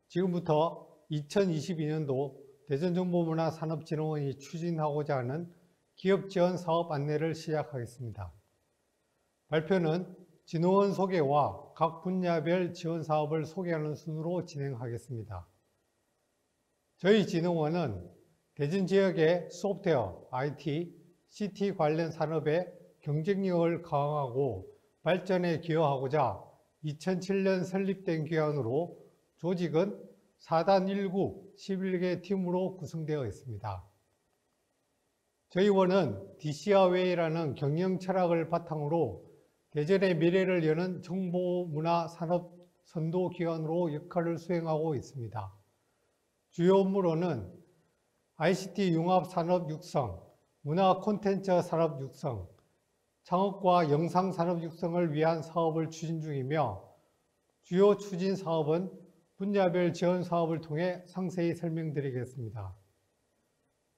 지금부터 2022년도 대전정보문화산업진흥원이 추진하고자 하는 기업지원 사업 안내를 시작하겠습니다. 발표는 진흥원 소개와 각 분야별 지원 사업을 소개하는 순으로 진행하겠습니다. 저희 진흥원은 대전 지역의 소프트웨어, IT, CT 관련 산업의 경쟁력을 강화하고 발전에 기여하고자 2007년 설립된 기관으로 조직은 4단 1국 11개 팀으로 구성되어 있습니다. 저희 원은 DC아웨이라는 경영 철학을 바탕으로 대전의 미래를 여는 정보문화산업 선도기관으로 역할을 수행하고 있습니다. 주요 업무로는 ICT 융합산업 육성, 문화 콘텐츠 산업 육성, 창업과 영상 산업 육성을 위한 사업을 추진 중이며 주요 추진 사업은 분야별 지원 사업을 통해 상세히 설명드리겠습니다.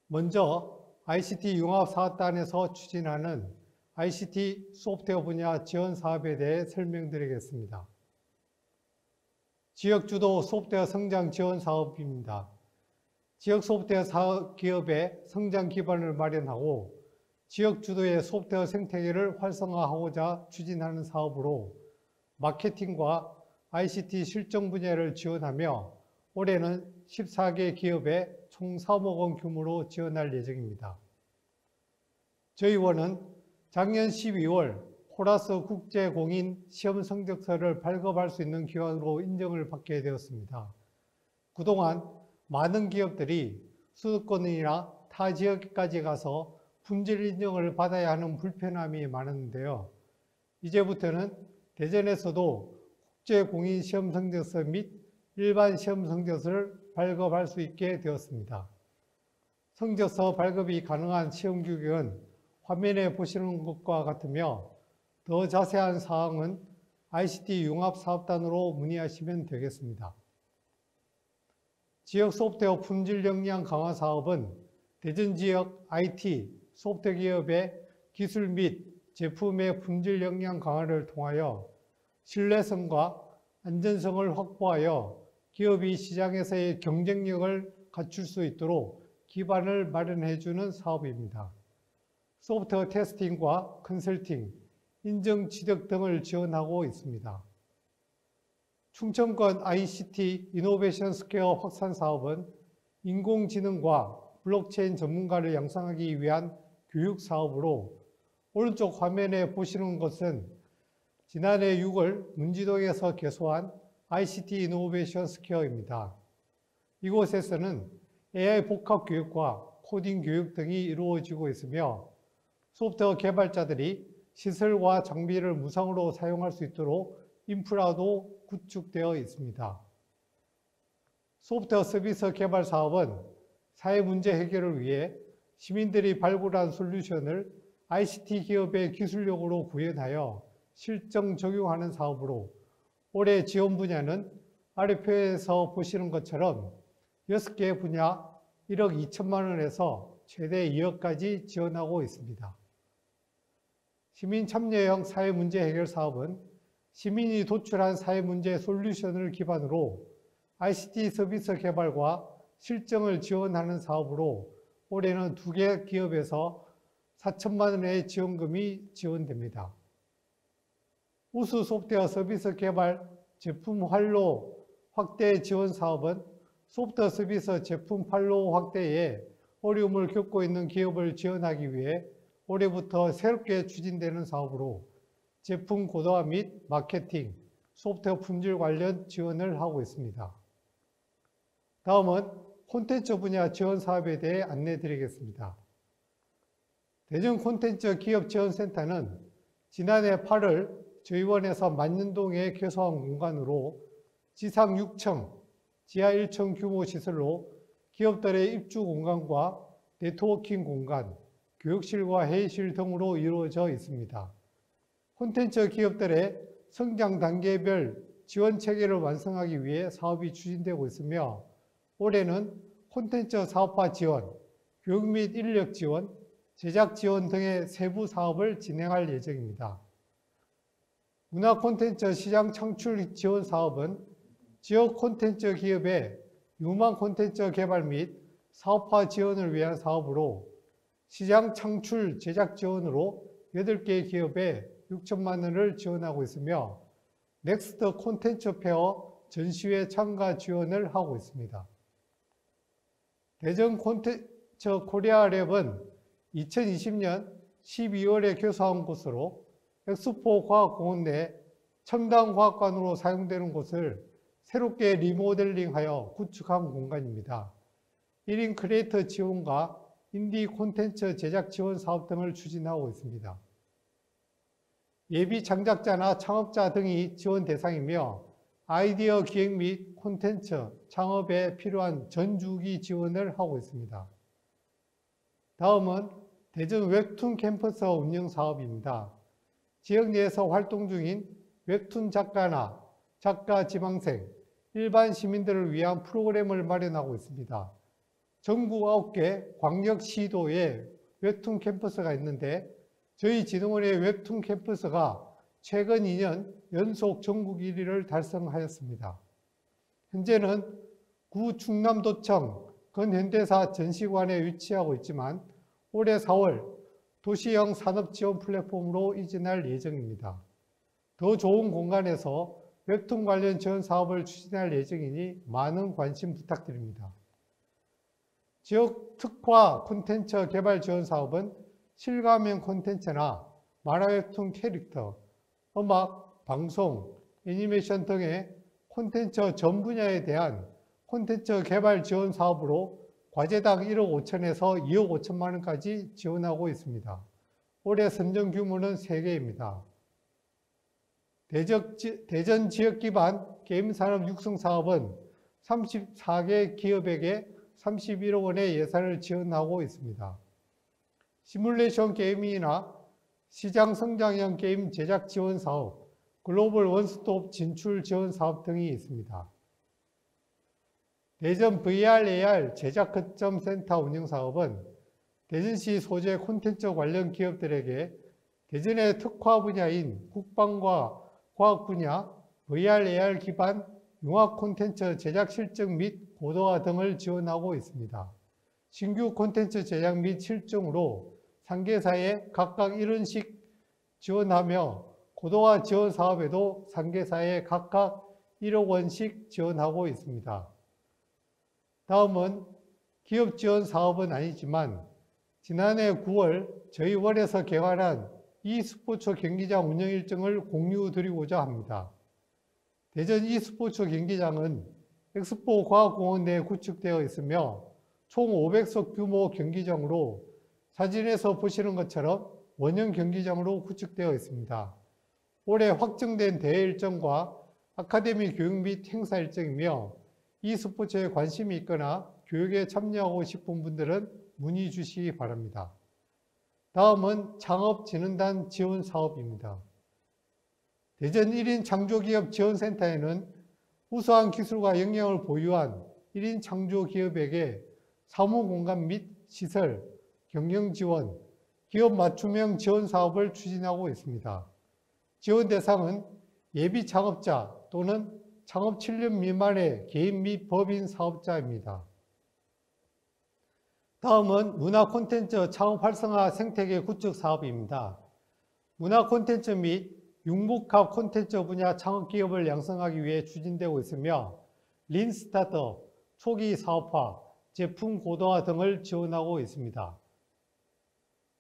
먼저 ICT 융합사업단에서 추진하는 ICT 소프트웨어 분야 지원 사업에 대해 설명드리겠습니다. 지역주도 소프트웨어 성장 지원 사업입니다. 지역 소프트웨어 사업 기업의 성장 기반을 마련하고 지역 주도의 소프트웨어 생태계를 활성화하고자 추진하는 사업으로 마케팅과 ICT 실정 분야를 지원하며 올해는 14개 기업에 총 3억 원 규모로 지원할 예정입니다. 저희 원은 작년 12월 포라스 국제공인 시험 성적서를 발급할 수 있는 기관으로 인정을 받게 되었습니다. 그동안 많은 기업들이 수도권이나 타 지역까지 가서 품질 인정을 받아야 하는 불편함이 많았는데요. 이제부터는 대전에서도 국제공인 시험 성적서 및 일반 시험 성적서를 발급할 수 있게 되었습니다. 성적서 발급이 가능한 시험 규격은 화면에 보시는 것과 같으며 더 자세한 사항은 ICT 융합사업단으로 문의하시면 되겠습니다. 지역 소프트웨어 품질 역량 강화 사업은 대전 지역 IT 소프트웨어 기업의 기술 및 제품의 품질 역량 강화를 통하여 신뢰성과 안전성을 확보하여 기업이 시장에서의 경쟁력을 갖출 수 있도록 기반을 마련해주는 사업입니다. 소프트웨어 테스팅과 컨설팅, 인증 취득 등을 지원하고 있습니다. 충청권 ICT 이노베이션 스퀘어 확산 사업은 인공지능과 블록체인 전문가를 양성하기 위한 교육 사업으로 오른쪽 화면에 보시는 것은 지난해 6월 문지동에서 개소한 ICT 이노베이션 스퀘어입니다. 이곳에서는 AI 복합 교육과 코딩 교육 등이 이루어지고 있으며 소프트웨어 개발자들이 시설과 장비를 무상으로 사용할 수 있도록 인프라도 구축되어 있습니다. 소프트웨어 서비스 개발 사업은 사회 문제 해결을 위해 시민들이 발굴한 솔루션을 ICT 기업의 기술력으로 구현하여 실정 적용하는 사업으로 올해 지원 분야는 아래 표에서 보시는 것처럼 6개 분야 1억 2천만 원에서 최대 2억까지 지원하고 있습니다. 시민 참여형 사회문제 해결 사업은 시민이 도출한 사회문제 솔루션을 기반으로 ICT 서비스 개발과 실정을 지원하는 사업으로 올해는 2개 기업에서 4천만 원의 지원금이 지원됩니다. 우수 소프트웨어 서비스 개발 제품 활로 확대 지원 사업은 소프트웨어 서비스 제품 활로 확대에 어려움을 겪고 있는 기업을 지원하기 위해 올해부터 새롭게 추진되는 사업으로 제품 고도화 및 마케팅, 소프트웨어 품질 관련 지원을 하고 있습니다. 다음은 콘텐츠 분야 지원 사업에 대해 안내드리겠습니다. 대전 콘텐츠 기업지원센터는 지난해 8월 저희원에서 만년동에 개소한 공간으로 지상 6층, 지하 1층 규모 시설로 기업들의 입주 공간과 네트워킹 공간, 교육실과 회의실 등으로 이루어져 있습니다. 콘텐츠 기업들의 성장 단계별 지원 체계를 완성하기 위해 사업이 추진되고 있으며 올해는 콘텐츠 사업화 지원, 교육 및 인력 지원, 제작 지원 등의 세부 사업을 진행할 예정입니다. 문화 콘텐츠 시장 창출 지원 사업은 지역 콘텐츠 기업의 유망 콘텐츠 개발 및 사업화 지원을 위한 사업으로 시장 창출 제작 지원으로 8개 기업에 6천만 원을 지원하고 있으며 넥스트 콘텐츠 페어 전시회 참가 지원을 하고 있습니다. 대전 콘텐츠 코리아랩은 2020년 12월에 개소한 곳으로 엑스포 과학공원 내 첨단 과학관으로 사용되는 곳을 새롭게 리모델링하여 구축한 공간입니다. 1인 크리에이터 지원과 인디 콘텐츠 제작 지원 사업 등을 추진하고 있습니다. 예비 창작자나 창업자 등이 지원 대상이며 아이디어 기획 및 콘텐츠 창업에 필요한 전주기 지원을 하고 있습니다. 다음은 대전 웹툰 캠퍼스 운영 사업입니다. 지역 내에서 활동 중인 웹툰 작가나 작가 지망생, 일반 시민들을 위한 프로그램을 마련하고 있습니다. 전국 9개 광역시도에 웹툰 캠퍼스가 있는데 저희 진흥원의 웹툰 캠퍼스가 최근 2년 연속 전국 1위를 달성하였습니다. 현재는 구 충남도청 근현대사 전시관에 위치하고 있지만 올해 4월 도시형 산업지원 플랫폼으로 이전할 예정입니다. 더 좋은 공간에서 웹툰 관련 지원 사업을 추진할 예정이니 많은 관심 부탁드립니다. 지역 특화 콘텐츠 개발 지원 사업은 실감형 콘텐츠나 만화 웹툰 캐릭터, 음악, 방송, 애니메이션 등의 콘텐츠 전 분야에 대한 콘텐츠 개발 지원 사업으로 과제당 1억 5천에서 2억 5천만 원까지 지원하고 있습니다. 올해 선정 규모는 3개입니다. 대전 지역 기반 게임 산업 육성 사업은 34개 기업에게 31억 원의 예산을 지원하고 있습니다. 시뮬레이션 게임이나 시장 성장형 게임 제작 지원 사업, 글로벌 원스톱 진출 지원 사업 등이 있습니다. 대전 VR, AR 제작 거점 센터 운영 사업은 대전시 소재 콘텐츠 관련 기업들에게 대전의 특화 분야인 국방과 과학 분야, VR, AR 기반 융합 콘텐츠 제작 실증 및 고도화 등을 지원하고 있습니다. 신규 콘텐츠 제작 및 실증으로 3개사에 각각 1원씩 지원하며 고도화 지원 사업에도 3개사에 각각 1억 원씩 지원하고 있습니다. 다음은 기업 지원 사업은 아니지만 지난해 9월 저희 원에서 개관한 e스포츠 경기장 운영 일정을 공유드리고자 합니다. 대전 e스포츠 경기장은 엑스포 과학공원 내에 구축되어 있으며 총 500석 규모 경기장으로 사진에서 보시는 것처럼 원형 경기장으로 구축되어 있습니다. 올해 확정된 대회 일정과 아카데미 교육 및 행사 일정이며 e스포츠에 관심이 있거나 교육에 참여하고 싶은 분들은 문의 주시기 바랍니다. 다음은 창업진흥단 지원 사업입니다. 대전 1인 창조기업 지원센터에는 우수한 기술과 역량을 보유한 1인 창조 기업에게 사무 공간 및 시설, 경영 지원, 기업 맞춤형 지원 사업을 추진하고 있습니다. 지원 대상은 예비 창업자 또는 창업 7년 미만의 개인 및 법인 사업자입니다. 다음은 문화 콘텐츠 창업 활성화 생태계 구축 사업입니다. 문화 콘텐츠 및 융복합 콘텐츠 분야 창업 기업을 양성하기 위해 추진되고 있으며 린 스타트업, 초기 사업화, 제품 고도화 등을 지원하고 있습니다.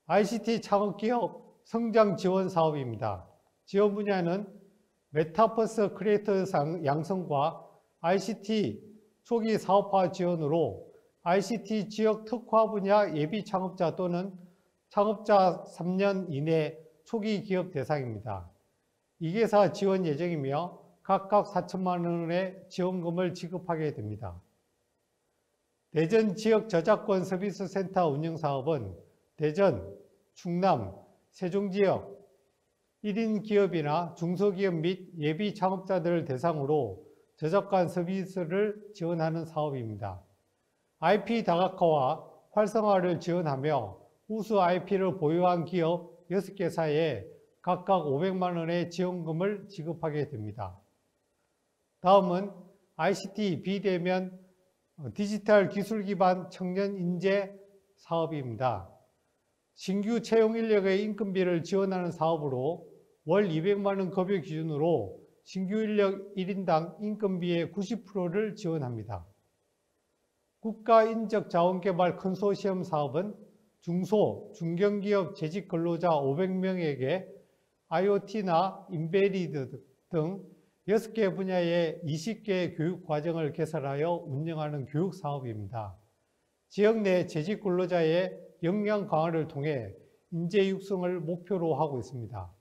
ICT 창업 기업 성장 지원 사업입니다. 지원 분야는 메타버스 크리에이터 양성과 ICT 초기 사업화 지원으로 ICT 지역 특화 분야 예비 창업자 또는 창업자 3년 이내 초기 기업 대상입니다. 2개사 지원 예정이며 각각 4천만 원의 지원금을 지급하게 됩니다. 대전 지역 저작권 서비스 센터 운영 사업은 대전, 충남, 세종 지역 1인 기업이나 중소기업 및 예비 창업자들을 대상으로 저작권 서비스를 지원하는 사업입니다. IP 다각화와 활성화를 지원하며 우수 IP를 보유한 기업 6개사에 각각 500만 원의 지원금을 지급하게 됩니다. 다음은 ICT 비대면 디지털 기술 기반 청년 인재 사업입니다. 신규 채용 인력의 인건비를 지원하는 사업으로 월 200만 원 급여 기준으로 신규 인력 1인당 인건비의 90%를 지원합니다. 국가인적자원개발 컨소시엄 사업은 중소, 중견기업 재직 근로자 500명에게 IoT나 인베리드 등 6개 분야의 20개 교육 과정을 개설하여 운영하는 교육 사업입니다. 지역 내 재직 근로자의 역량 강화를 통해 인재 육성을 목표로 하고 있습니다.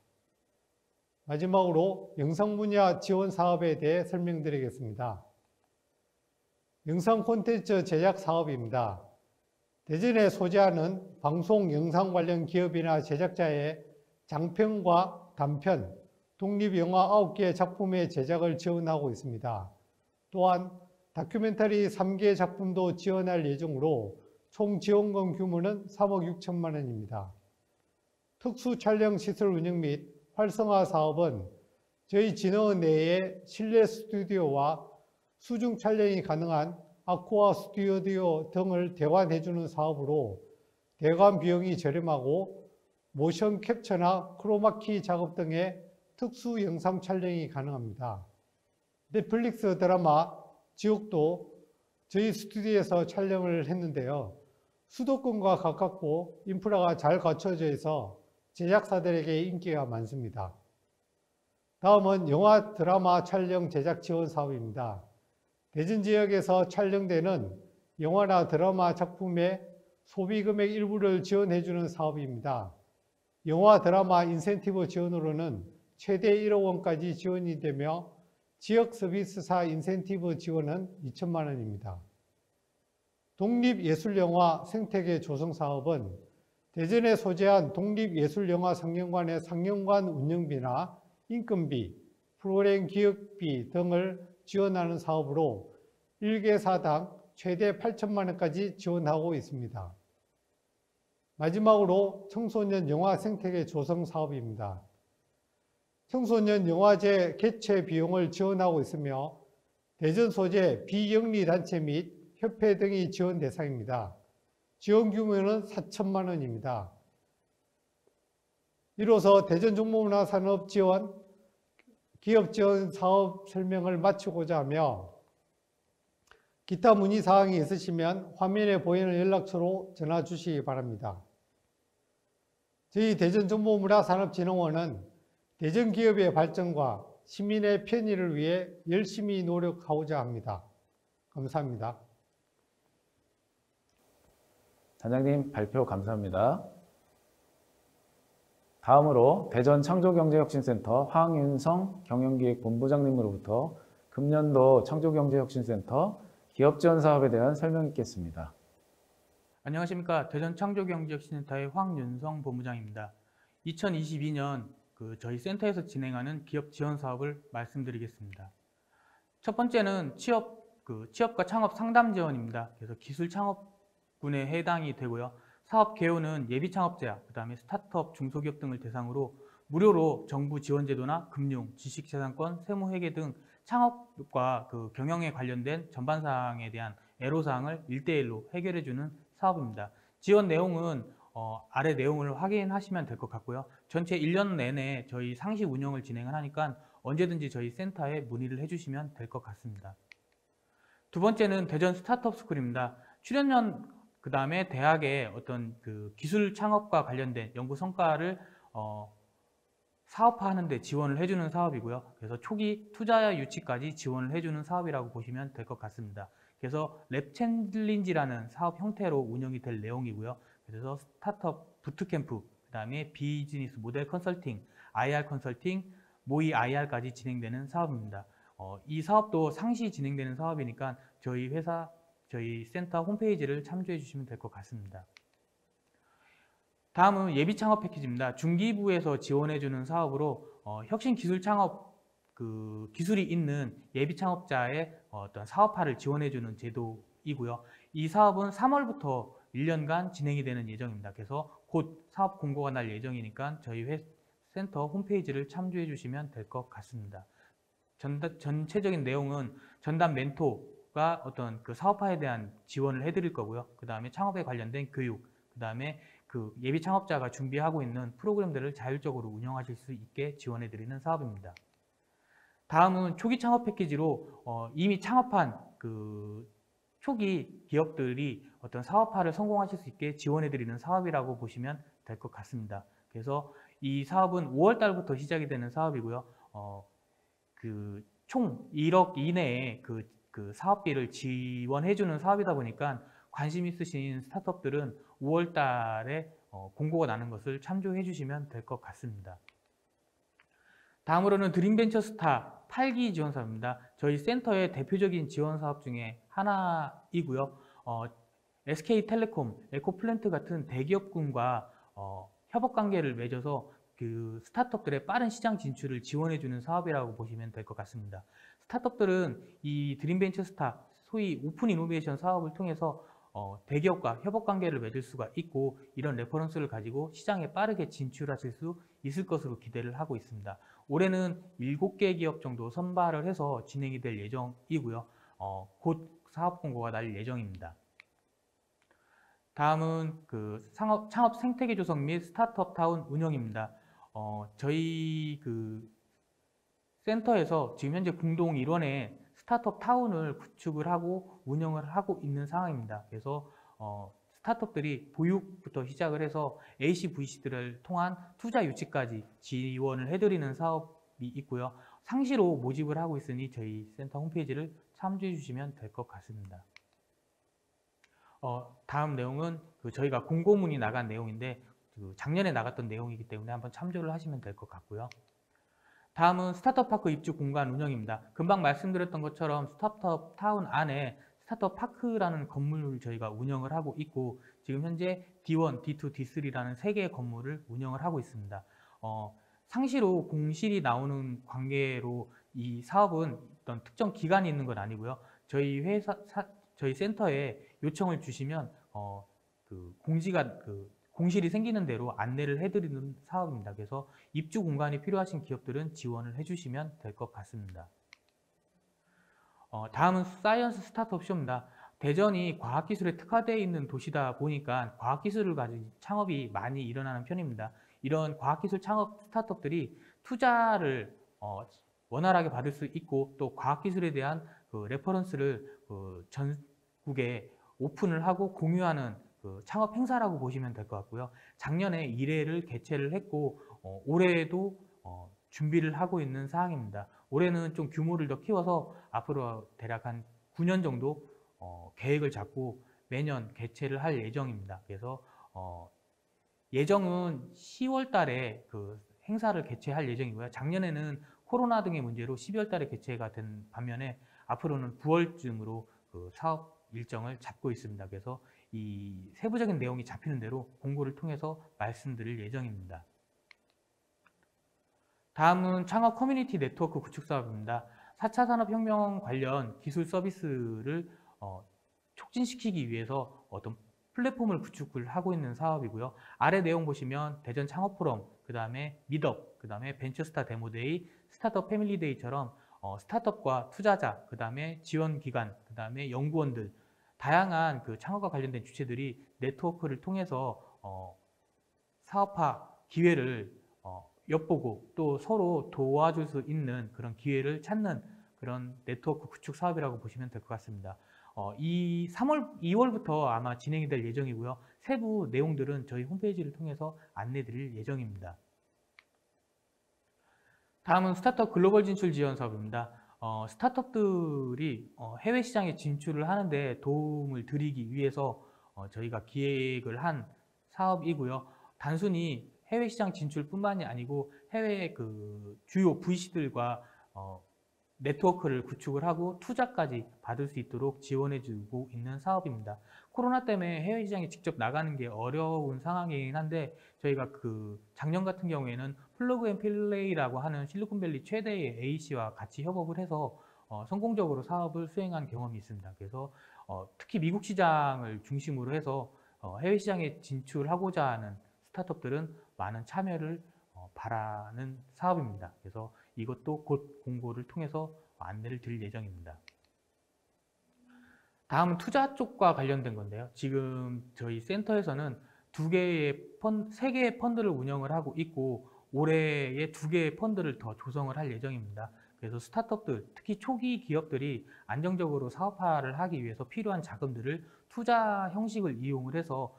마지막으로 영상 분야 지원 사업에 대해 설명드리겠습니다. 영상 콘텐츠 제작 사업입니다. 대전에 소재하는 방송 영상 관련 기업이나 제작자의 장편과 단편, 독립영화 9개 작품의 제작을 지원하고 있습니다. 또한 다큐멘터리 3개 작품도 지원할 예정으로 총 지원금 규모는 3억 6천만 원입니다. 특수 촬영 시설 운영 및 활성화 사업은 저희 진흥원 내에 실내 스튜디오와 수중 촬영이 가능한 아쿠아 스튜디오 등을 대관해주는 사업으로 대관 비용이 저렴하고 모션 캡처나 크로마키 작업 등의 특수 영상 촬영이 가능합니다. 넷플릭스 드라마 지옥도 저희 스튜디오에서 촬영을 했는데요. 수도권과 가깝고 인프라가 잘 갖춰져 있어 제작사들에게 인기가 많습니다. 다음은 영화 드라마 촬영 제작 지원 사업입니다. 대전 지역에서 촬영되는 영화나 드라마 작품의 소비 금액 일부를 지원해주는 사업입니다. 영화 드라마 인센티브 지원으로는 최대 1억 원까지 지원이 되며 지역 서비스사 인센티브 지원은 2천만 원입니다. 독립예술영화 생태계 조성 사업은 대전에 소재한 독립예술영화 상영관의 상영관 운영비나 인건비, 프로그램 기획비 등을 지원하는 사업으로 1개사당 최대 8천만 원까지 지원하고 있습니다. 마지막으로 청소년 영화 생태계 조성 사업입니다. 청소년 영화제 개최 비용을 지원하고 있으며 대전 소재 비영리단체 및 협회 등이 지원 대상입니다. 지원 규모는 4천만 원입니다. 이로써 대전종모문화산업 지원, 기업 지원 사업 설명을 마치고자 하며 기타 문의사항이 있으시면 화면에 보이는 연락처로 전화 주시기 바랍니다. 저희 대전정보문화산업진흥원은 대전 기업의 발전과 시민의 편의를 위해 열심히 노력하고자 합니다. 감사합니다. 단장님 발표 감사합니다. 다음으로 대전 창조경제혁신센터 황윤성 경영기획본부장님으로부터 금년도 창조경제혁신센터 기업지원사업에 대한 설명이 있겠습니다. 안녕하십니까. 대전 창조경제혁신센터의 황윤성 본부장입니다. 2022년 저희 센터에서 진행하는 기업 지원 사업을 말씀드리겠습니다. 첫 번째는 취업과 창업 상담 지원입니다. 그래서 기술 창업군에 해당이 되고요. 사업 개요는 예비 창업자, 그다음에 스타트업, 중소기업 등을 대상으로 무료로 정부 지원 제도나 금융, 지식재산권, 세무회계 등 창업과 경영에 관련된 전반 사항에 대한 애로사항을 1대1로 해결해주는 사업입니다. 지원 내용은 아래 내용을 확인하시면 될 것 같고요. 전체 1년 내내 저희 상시 운영을 진행을 하니까 언제든지 저희 센터에 문의를 해주시면 될 것 같습니다. 두 번째는 대전 스타트업 스쿨입니다. 출연연 그다음에 대학의 어떤 기술 창업과 관련된 연구 성과를 사업화하는 데 지원을 해주는 사업이고요. 그래서 초기 투자야 유치까지 지원을 해주는 사업이라고 보시면 될 것 같습니다. 그래서 랩 챌린지라는 사업 형태로 운영이 될 내용이고요. 그래서 스타트업 부트캠프, 그다음에 비즈니스 모델 컨설팅, IR 컨설팅, 모의 IR까지 진행되는 사업입니다. 이 사업도 상시 진행되는 사업이니까 저희 센터 홈페이지를 참조해 주시면 될 것 같습니다. 다음은 예비 창업 패키지입니다. 중기부에서 지원해 주는 사업으로 혁신 기술 창업 기술이 있는 예비 창업자의 어떤 사업화를 지원해 주는 제도이고요. 이 사업은 3월부터 1년간 진행이 되는 예정입니다. 그래서 곧 사업 공고가 날 예정이니까 저희 센터 홈페이지를 참조해 주시면 될 것 같습니다. 전체적인 내용은 전담 멘토가 어떤 사업화에 대한 지원을 해드릴 거고요. 그 다음에 창업에 관련된 교육, 그 다음에 예비 창업자가 준비하고 있는 프로그램들을 자율적으로 운영하실 수 있게 지원해 드리는 사업입니다. 다음은 초기 창업 패키지로 이미 창업한 초기 기업들이 어떤 사업화를 성공하실 수 있게 지원해 드리는 사업이라고 보시면 될 것 같습니다. 그래서 이 사업은 5월 달부터 시작이 되는 사업이고요. 총 1억 이내에 사업비를 지원해 주는 사업이다 보니까 관심 있으신 스타트업들은 5월 달에 공고가 나는 것을 참조해 주시면 될 것 같습니다. 다음으로는 드림벤처스타 8기 지원 사업입니다. 저희 센터의 대표적인 지원 사업 중에 하나이고요. SK텔레콤, 에코플랜트 같은 대기업군과 협업 관계를 맺어서 스타트업들의 빠른 시장 진출을 지원해 주는 사업이라고 보시면 될 것 같습니다. 스타트업들은 이 드림벤처스타, 소위 오픈 이노베이션 사업을 통해서 대기업과 협업 관계를 맺을 수가 있고 이런 레퍼런스를 가지고 시장에 빠르게 진출하실 수 있을 것으로 기대를 하고 있습니다. 올해는 7개 기업 정도 선발을 해서 진행이 될 예정이고요. 곧 사업 공고가 날 예정입니다. 다음은 창업 생태계 조성 및 스타트업 타운 운영입니다. 저희 센터에서 지금 현재 공동 일원의 스타트업 타운을 구축을 하고 운영을 하고 있는 상황입니다. 그래서 스타트업들이 보육부터 시작을 해서 AC, VC들을 통한 투자 유치까지 지원을 해드리는 사업이 있고요. 상시로 모집을 하고 있으니 저희 센터 홈페이지를 참조해 주시면 될 것 같습니다. 다음 내용은 저희가 공고문이 나간 내용인데 작년에 나갔던 내용이기 때문에 한번 참조를 하시면 될 것 같고요. 다음은 스타트업 파크 입주 공간 운영입니다. 금방 말씀드렸던 것처럼 스타트업 타운 안에 스타트업 파크라는 건물을 저희가 운영을 하고 있고 지금 현재 D1, D2, D3라는 3개의 건물을 운영을 하고 있습니다. 상시로 공실이 나오는 관계로 이 사업은 어떤 특정 기간이 있는 건 아니고요. 저희 센터에 요청을 주시면 공실이 생기는 대로 안내를 해드리는 사업입니다. 그래서 입주 공간이 필요하신 기업들은 지원을 해주시면 될 것 같습니다. 다음은 사이언스 스타트업 쇼입니다. 대전이 과학기술에 특화되어 있는 도시다 보니까 과학기술을 가진 창업이 많이 일어나는 편입니다. 이런 과학기술 창업 스타트업들이 투자를 원활하게 받을 수 있고 또 과학기술에 대한 레퍼런스를 전국에 오픈을 하고 공유하는 창업 행사라고 보시면 될 것 같고요. 작년에 1회를 개최를 했고 올해도 준비를 하고 있는 사항입니다. 올해는 좀 규모를 더 키워서 앞으로 대략 한 9년 정도 계획을 잡고 매년 개최를 할 예정입니다. 그래서 예정은 10월 달에 행사를 개최할 예정이고요. 작년에는 코로나 등의 문제로 12월 달에 개최가 된 반면에 앞으로는 9월쯤으로 사업 일정을 잡고 있습니다. 그래서 이 세부적인 내용이 잡히는 대로 공고를 통해서 말씀드릴 예정입니다. 다음은 창업 커뮤니티 네트워크 구축 사업입니다. 4차 산업혁명 관련 기술 서비스를 촉진시키기 위해서 어떤 플랫폼을 구축을 하고 있는 사업이고요. 아래 내용 보시면 대전 창업포럼, 그 다음에 미덕, 그 다음에 벤처스타 데모데이, 스타트업 패밀리데이처럼 스타트업과 투자자, 그 다음에 지원기관, 그 다음에 연구원들, 다양한 그 창업과 관련된 주체들이 네트워크를 통해서 사업화 기회를 엿보고 또 서로 도와줄 수 있는 그런 기회를 찾는 그런 네트워크 구축 사업이라고 보시면 될 것 같습니다. 이 2월부터 아마 진행이 될 예정이고요. 세부 내용들은 저희 홈페이지를 통해서 안내 드릴 예정입니다. 다음은 스타트업 글로벌 진출 지원 사업입니다. 스타트업들이 해외 시장에 진출을 하는데 도움을 드리기 위해서 저희가 기획을 한 사업이고요. 단순히 해외 시장 진출뿐만이 아니고 해외 그 주요 VC들과 네트워크를 구축을 하고 투자까지 받을 수 있도록 지원해주고 있는 사업입니다. 코로나 때문에 해외 시장에 직접 나가는 게 어려운 상황이긴 한데 저희가 그 작년 같은 경우에는 플러그 앤 플레이라고 하는 실리콘밸리 최대의 AC와 같이 협업을 해서 성공적으로 사업을 수행한 경험이 있습니다. 그래서 특히 미국 시장을 중심으로 해서 해외 시장에 진출하고자 하는 스타트업들은 많은 참여를 바라는 사업입니다. 그래서 이것도 곧 공고를 통해서 안내를 드릴 예정입니다. 다음은 투자 쪽과 관련된 건데요. 지금 저희 센터에서는 3개의 펀드를 운영을 하고 있고 올해에 2개의 펀드를 더 조성을 할 예정입니다. 그래서 스타트업들, 특히 초기 기업들이 안정적으로 사업화를 하기 위해서 필요한 자금들을 투자 형식을 이용을 해서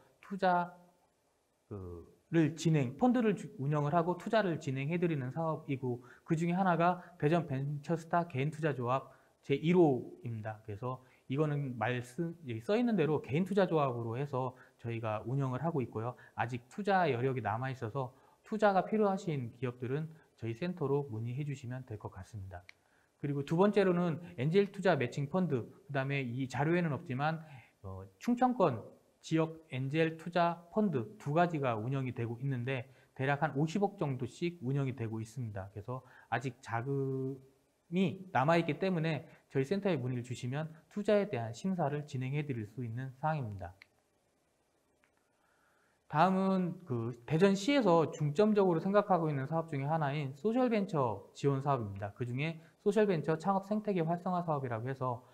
펀드를 운영을 하고 투자를 진행해드리는 사업이고 그 중에 하나가 대전 벤처스타 개인투자조합 제1호입니다. 그래서 이거는 써 있는 대로 개인투자조합으로 해서 저희가 운영을 하고 있고요. 아직 투자 여력이 남아있어서 투자가 필요하신 기업들은 저희 센터로 문의해 주시면 될 것 같습니다. 그리고 두 번째로는 엔젤 투자 매칭 펀드, 그 다음에 이 자료에는 없지만 충청권 지역 엔젤 투자 펀드 2가지가 운영이 되고 있는데 대략 한 50억 정도씩 운영이 되고 있습니다. 그래서 아직 자금이 남아있기 때문에 저희 센터에 문의를 주시면 투자에 대한 심사를 진행해 드릴 수 있는 사항입니다. 다음은 그 대전시에서 중점적으로 생각하고 있는 사업 중에 하나인 소셜벤처 지원 사업입니다. 그 중에 소셜벤처 창업 생태계 활성화 사업이라고 해서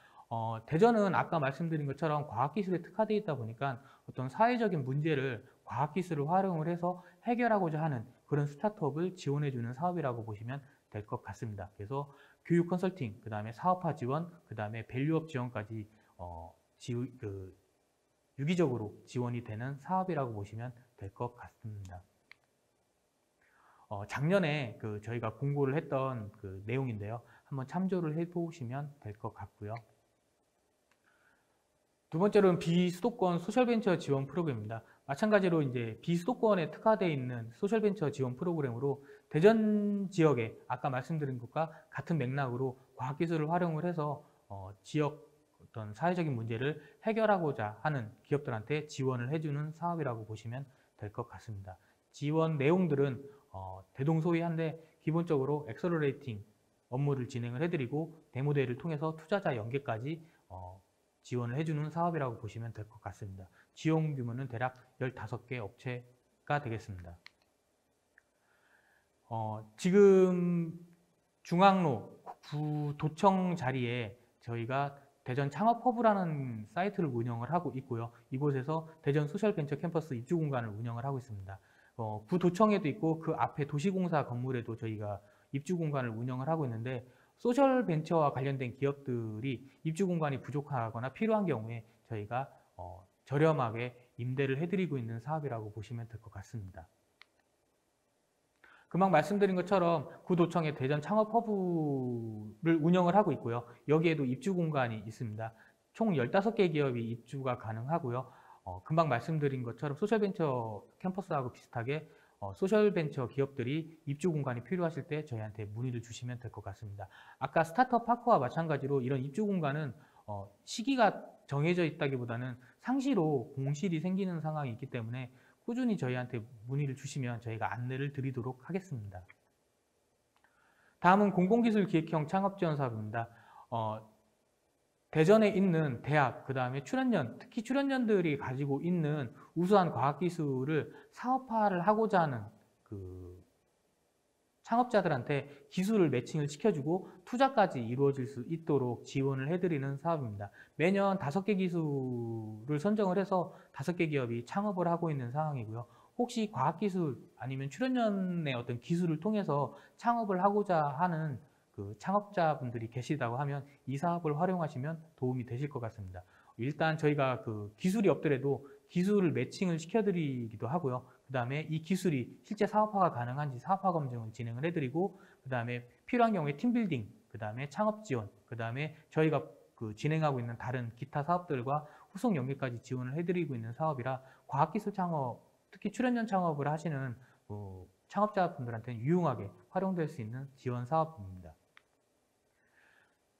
대전은 아까 말씀드린 것처럼 과학기술에 특화되어 있다 보니까 어떤 사회적인 문제를 과학기술을 활용을 해서 해결하고자 하는 그런 스타트업을 지원해주는 사업이라고 보시면 될 것 같습니다. 그래서 교육 컨설팅, 그 다음에 사업화 지원, 그 다음에 밸류업 지원까지 유기적으로 지원이 되는 사업이라고 보시면 될 것 같습니다. 작년에 저희가 공고를 했던 그 내용인데요. 한번 참조를 해보시면 될 것 같고요. 두 번째로는 비수도권 소셜벤처 지원 프로그램입니다. 마찬가지로 이제 비수도권에 특화되어 있는 소셜벤처 지원 프로그램으로 대전 지역에 아까 말씀드린 것과 같은 맥락으로 과학기술을 활용을 해서 지역 어떤 사회적인 문제를 해결하고자 하는 기업들한테 지원을 해주는 사업이라고 보시면 될 것 같습니다. 지원 내용들은 대동소이한데 기본적으로 엑셀러레이팅 업무를 진행을 해드리고 데모데이를 통해서 투자자 연계까지 지원을 해주는 사업이라고 보시면 될 것 같습니다. 지원 규모는 대략 15개 업체가 되겠습니다. 지금 중앙로 구도청 자리에 저희가 대전 창업허브라는 사이트를 운영을 하고 있고요. 이곳에서 대전 소셜벤처 캠퍼스 입주 공간을 운영을 하고 있습니다. 구도청에도 있고 그 앞에 도시공사 건물에도 저희가 입주 공간을 운영을 하고 있는데 소셜벤처와 관련된 기업들이 입주 공간이 부족하거나 필요한 경우에 저희가 저렴하게 임대를 해드리고 있는 사업이라고 보시면 될 것 같습니다. 금방 말씀드린 것처럼 구도청의 대전 창업허브를 운영을 하고 있고요. 여기에도 입주 공간이 있습니다. 총 15개 기업이 입주가 가능하고요. 금방 말씀드린 것처럼 소셜벤처 캠퍼스하고 비슷하게 소셜벤처 기업들이 입주 공간이 필요하실 때 저희한테 문의를 주시면 될 것 같습니다. 아까 스타트업 파크와 마찬가지로 이런 입주 공간은 시기가 정해져 있다기보다는 상시로 공실이 생기는 상황이 있기 때문에 꾸준히 저희한테 문의를 주시면 저희가 안내를 드리도록 하겠습니다. 다음은 공공기술기획형 창업지원 사업입니다. 대전에 있는 대학, 그 다음에 출연년, 특히 출연년들이 가지고 있는 우수한 과학기술을 사업화를 하고자 하는 그 창업자들한테 기술을 매칭을 시켜주고 투자까지 이루어질 수 있도록 지원을 해드리는 사업입니다. 매년 5개 기술을 선정을 해서 5개 기업이 창업을 하고 있는 상황이고요. 혹시 과학기술 아니면 출연년의 어떤 기술을 통해서 창업을 하고자 하는 그 창업자분들이 계시다고 하면 이 사업을 활용하시면 도움이 되실 것 같습니다. 일단 저희가 그 기술이 없더라도 기술을 매칭을 시켜드리기도 하고요. 그 다음에 이 기술이 실제 사업화가 가능한지 사업화 검증을 진행을 해드리고, 그 다음에 필요한 경우에 팀빌딩, 그 다음에 창업 지원, 그 다음에 저희가 그 진행하고 있는 다른 기타 사업들과 후속 연계까지 지원을 해드리고 있는 사업이라 과학기술 창업, 특히 출연년 창업을 하시는 창업자분들한테는 유용하게 활용될 수 있는 지원 사업입니다.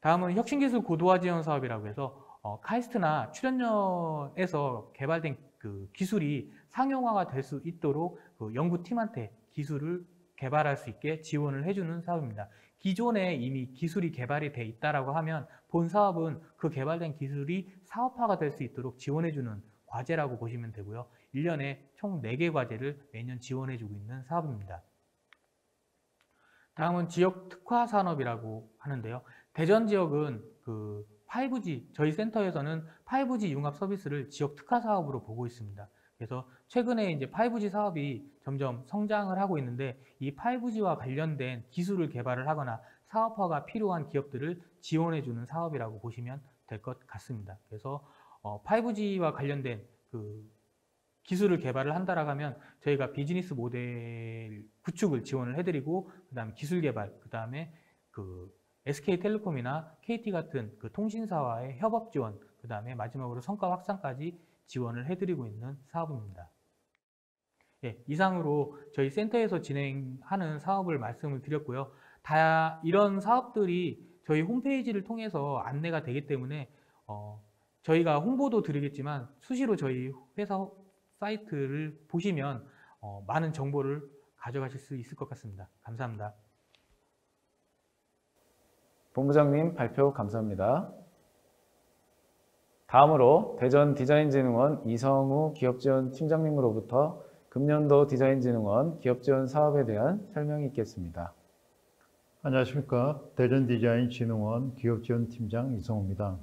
다음은 혁신기술 고도화 지원 사업이라고 해서 카이스트나 출연년에서 개발된 그 기술이 상용화가 될 수 있도록 그 연구팀한테 기술을 개발할 수 있게 지원을 해주는 사업입니다. 기존에 이미 기술이 개발이 돼 있다라고 하면 본 사업은 그 개발된 기술이 사업화가 될 수 있도록 지원해주는 과제라고 보시면 되고요. 1년에 총 4개 과제를 매년 지원해주고 있는 사업입니다. 다음은 지역 특화 산업이라고 하는데요. 대전 지역은 그 5G, 저희 센터에서는 5G 융합 서비스를 지역 특화 사업으로 보고 있습니다. 그래서 최근에 이제 5G 사업이 점점 성장을 하고 있는데 이 5G와 관련된 기술을 개발을 하거나 사업화가 필요한 기업들을 지원해주는 사업이라고 보시면 될 것 같습니다. 그래서 5G와 관련된 그 기술을 개발을 한다라고 하면 저희가 비즈니스 모델 구축을 지원을 해드리고, 그 다음에 기술 개발, 그 다음에 그 SK텔레콤이나 KT 같은 그 통신사와의 협업 지원, 그 다음에 마지막으로 성과 확산까지 지원을 해드리고 있는 사업입니다. 예, 이상으로 저희 센터에서 진행하는 사업을 말씀을 드렸고요. 이런 사업들이 저희 홈페이지를 통해서 안내가 되기 때문에 저희가 홍보도 드리겠지만 수시로 저희 회사 사이트를 보시면 많은 정보를 가져가실 수 있을 것 같습니다. 감사합니다. 본부장님 발표 감사합니다. 다음으로 대전디자인진흥원 이성우 기업지원팀장님으로부터 금년도 디자인진흥원 기업지원 사업에 대한 설명이 있겠습니다. 안녕하십니까. 대전디자인진흥원 기업지원팀장 이성우입니다.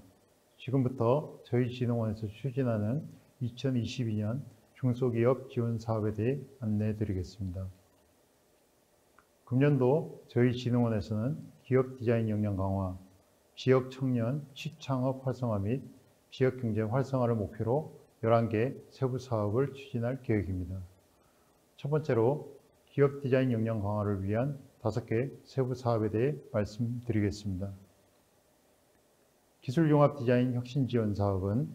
지금부터 저희 진흥원에서 추진하는 2022년 중소기업 지원 사업에 대해 안내해 드리겠습니다. 금년도 저희 진흥원에서는 기업 디자인 역량 강화, 지역 청년 취창업 활성화 및 지역 경쟁 활성화를 목표로 11개 세부 사업을 추진할 계획입니다. 첫 번째로 기업 디자인 역량 강화를 위한 5개 세부 사업에 대해 말씀드리겠습니다. 기술융합 디자인 혁신 지원 사업은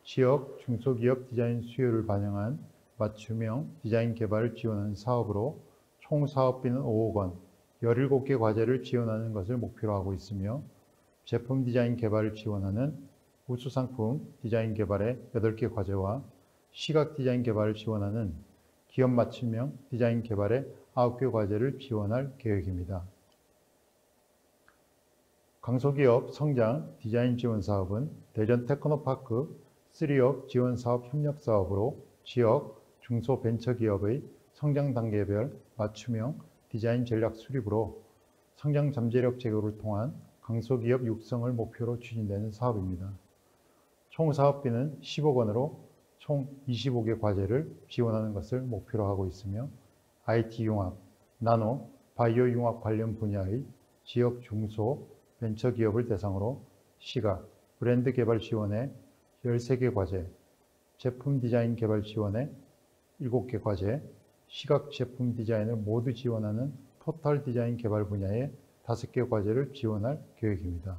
지역 중소기업 디자인 수요를 반영한 맞춤형 디자인 개발을 지원하는 사업으로 총 사업비는 5억 원, 17개 과제를 지원하는 것을 목표로 하고 있으며, 제품 디자인 개발을 지원하는 우수상품 디자인 개발의 8개 과제와 시각 디자인 개발을 지원하는 기업 맞춤형 디자인 개발의 9개 과제를 지원할 계획입니다. 강소기업 성장 디자인 지원 사업은 대전 테크노파크 3억 지원 사업 협력 사업으로 지역 중소벤처기업의 성장 단계별 맞춤형 디자인 전략 수립으로 성장 잠재력 제고를 통한 강소기업 육성을 목표로 추진되는 사업입니다. 총 사업비는 10억 원으로 총 25개 과제를 지원하는 것을 목표로 하고 있으며, IT 융합, 나노, 바이오 융합 관련 분야의 지역 중소 벤처기업을 대상으로 시각, 브랜드 개발 지원에 13개 과제, 제품 디자인 개발 지원에 7개 과제, 시각 제품 디자인을 모두 지원하는 토탈 디자인 개발 분야에 5개 과제를 지원할 계획입니다.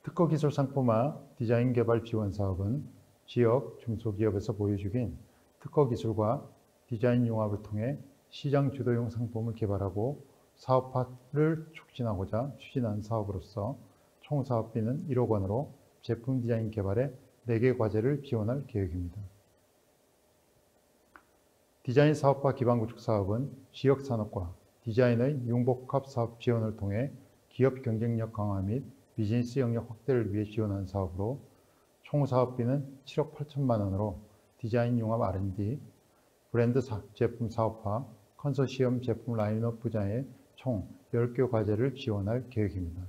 특허 기술 상품화 디자인 개발 지원 사업은 지역 중소기업에서 보여주긴 특허 기술과 디자인 융합을 통해 시장 주도형 상품을 개발하고 사업화를 촉진하고자 추진한 사업으로서 총 사업비는 1억 원으로 제품 디자인 개발에 4개 과제를 지원할 계획입니다. 디자인 사업화 기반 구축 사업은 지역 산업과 디자인의 융복합 사업 지원을 통해 기업 경쟁력 강화 및 비즈니스 영역 확대를 위해 지원한 사업으로 총 사업비는 7억 8천만 원으로 디자인 융합 R&D, 브랜드 제품 사업화, 컨소시엄 제품 라인업 분야의 총 10개 과제를 지원할 계획입니다.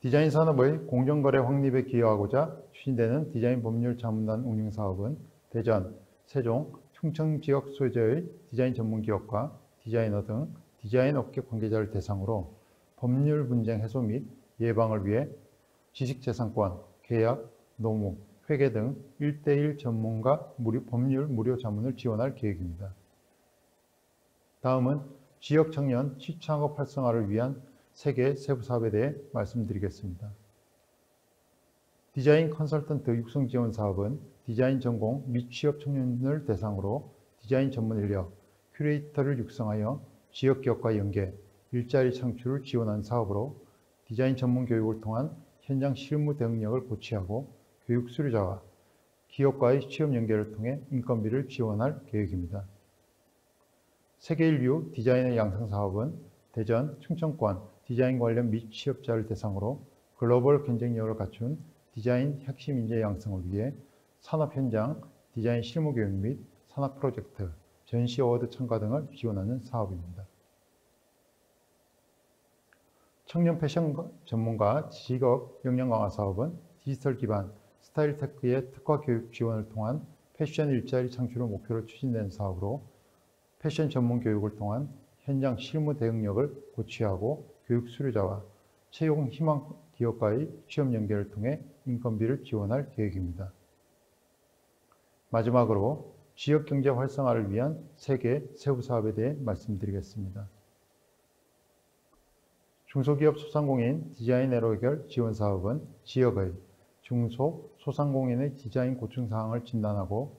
디자인 산업의 공정거래 확립에 기여하고자 추진되는 디자인 법률 자문단 운영 사업은 대전, 세종, 충청 지역 소재의 디자인 전문 기업과 디자이너 등 디자인 업계 관계자를 대상으로 법률 분쟁 해소 및 예방을 위해 지식재산권, 계약, 노무, 회계 등 1:1 전문가 법률 무료 자문을 지원할 계획입니다. 다음은 지역 청년 취창업 활성화를 위한 3개 세부 사업에 대해 말씀드리겠습니다. 디자인 컨설턴트 육성 지원 사업은 디자인 전공 및 취업 청년을 대상으로 디자인 전문 인력, 큐레이터를 육성하여 지역 기업과 연계, 일자리 창출을 지원한 사업으로 디자인 전문 교육을 통한 현장 실무 대응력을 고취하고 교육 수료자와 기업과의 취업 연계를 통해 인건비를 지원할 계획입니다. 세계인류 디자인의 양성 사업은 대전, 충청권 디자인 관련 및 취업자를 대상으로 글로벌 경쟁력을 갖춘 디자인 핵심 인재 양성을 위해 산업 현장 디자인 실무 교육 및 산업 프로젝트, 전시 어워드 참가 등을 지원하는 사업입니다. 청년 패션 전문가 직업 역량 강화 사업은 디지털 기반 스타일 테크의 특화 교육 지원을 통한 패션 일자리 창출을 목표로 추진된 사업으로 패션 전문 교육을 통한 현장 실무 대응력을 고취하고 교육 수료자와 채용 희망 기업과의 취업 연계를 통해 인건비를 지원할 계획입니다. 마지막으로 지역 경제 활성화를 위한 3개 세부 사업에 대해 말씀드리겠습니다. 중소기업 소상공인 디자인 애로 해결 지원 사업은 지역의 중소 소상공인의 디자인 고충 사항을 진단하고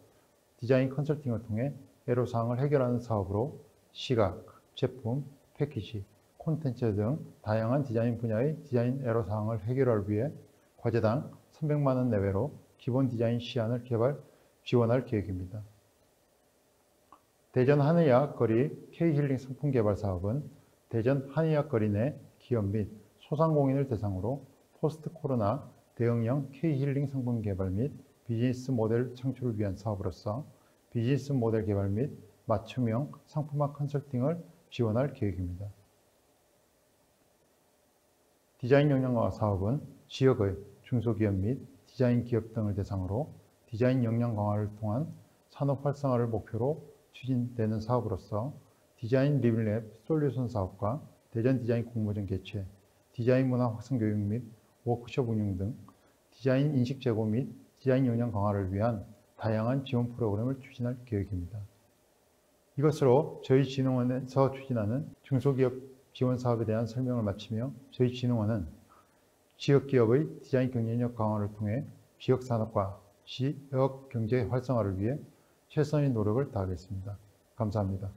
디자인 컨설팅을 통해 애로 사항을 해결하는 사업으로 시각, 제품, 패키지, 콘텐츠 등 다양한 디자인 분야의 디자인 애로 사항을 해결하기 위해 과제당 300만 원 내외로 기본 디자인 시안을 지원할 계획입니다. 대전 한의학 거리 K힐링 상품 개발 사업은 대전 한의학 거리 내 기업 및 소상공인을 대상으로 포스트 코로나 대응형 K힐링 상품 개발 및 비즈니스 모델 창출을 위한 사업으로서 비즈니스 모델 개발 및 맞춤형 상품화 컨설팅을 지원할 계획입니다. 디자인 역량 강화 사업은 지역의 중소기업 및 디자인 기업 등을 대상으로 디자인 역량 강화를 통한 산업 활성화를 목표로 추진되는 사업으로서 디자인 리빙랩 솔루션 사업과 대전 디자인 공모전 개최, 디자인 문화 확산 교육 및 워크숍 운영 등 디자인 인식 제고 및 디자인 역량 강화를 위한 다양한 지원 프로그램을 추진할 계획입니다. 이것으로 저희 진흥원에서 추진하는 중소기업 지원 사업에 대한 설명을 마치며 저희 진흥원은 지역기업의 디자인 경쟁력 강화를 통해 지역산업과 지역 경제 활성화를 위해 최선의 노력을 다하겠습니다. 감사합니다.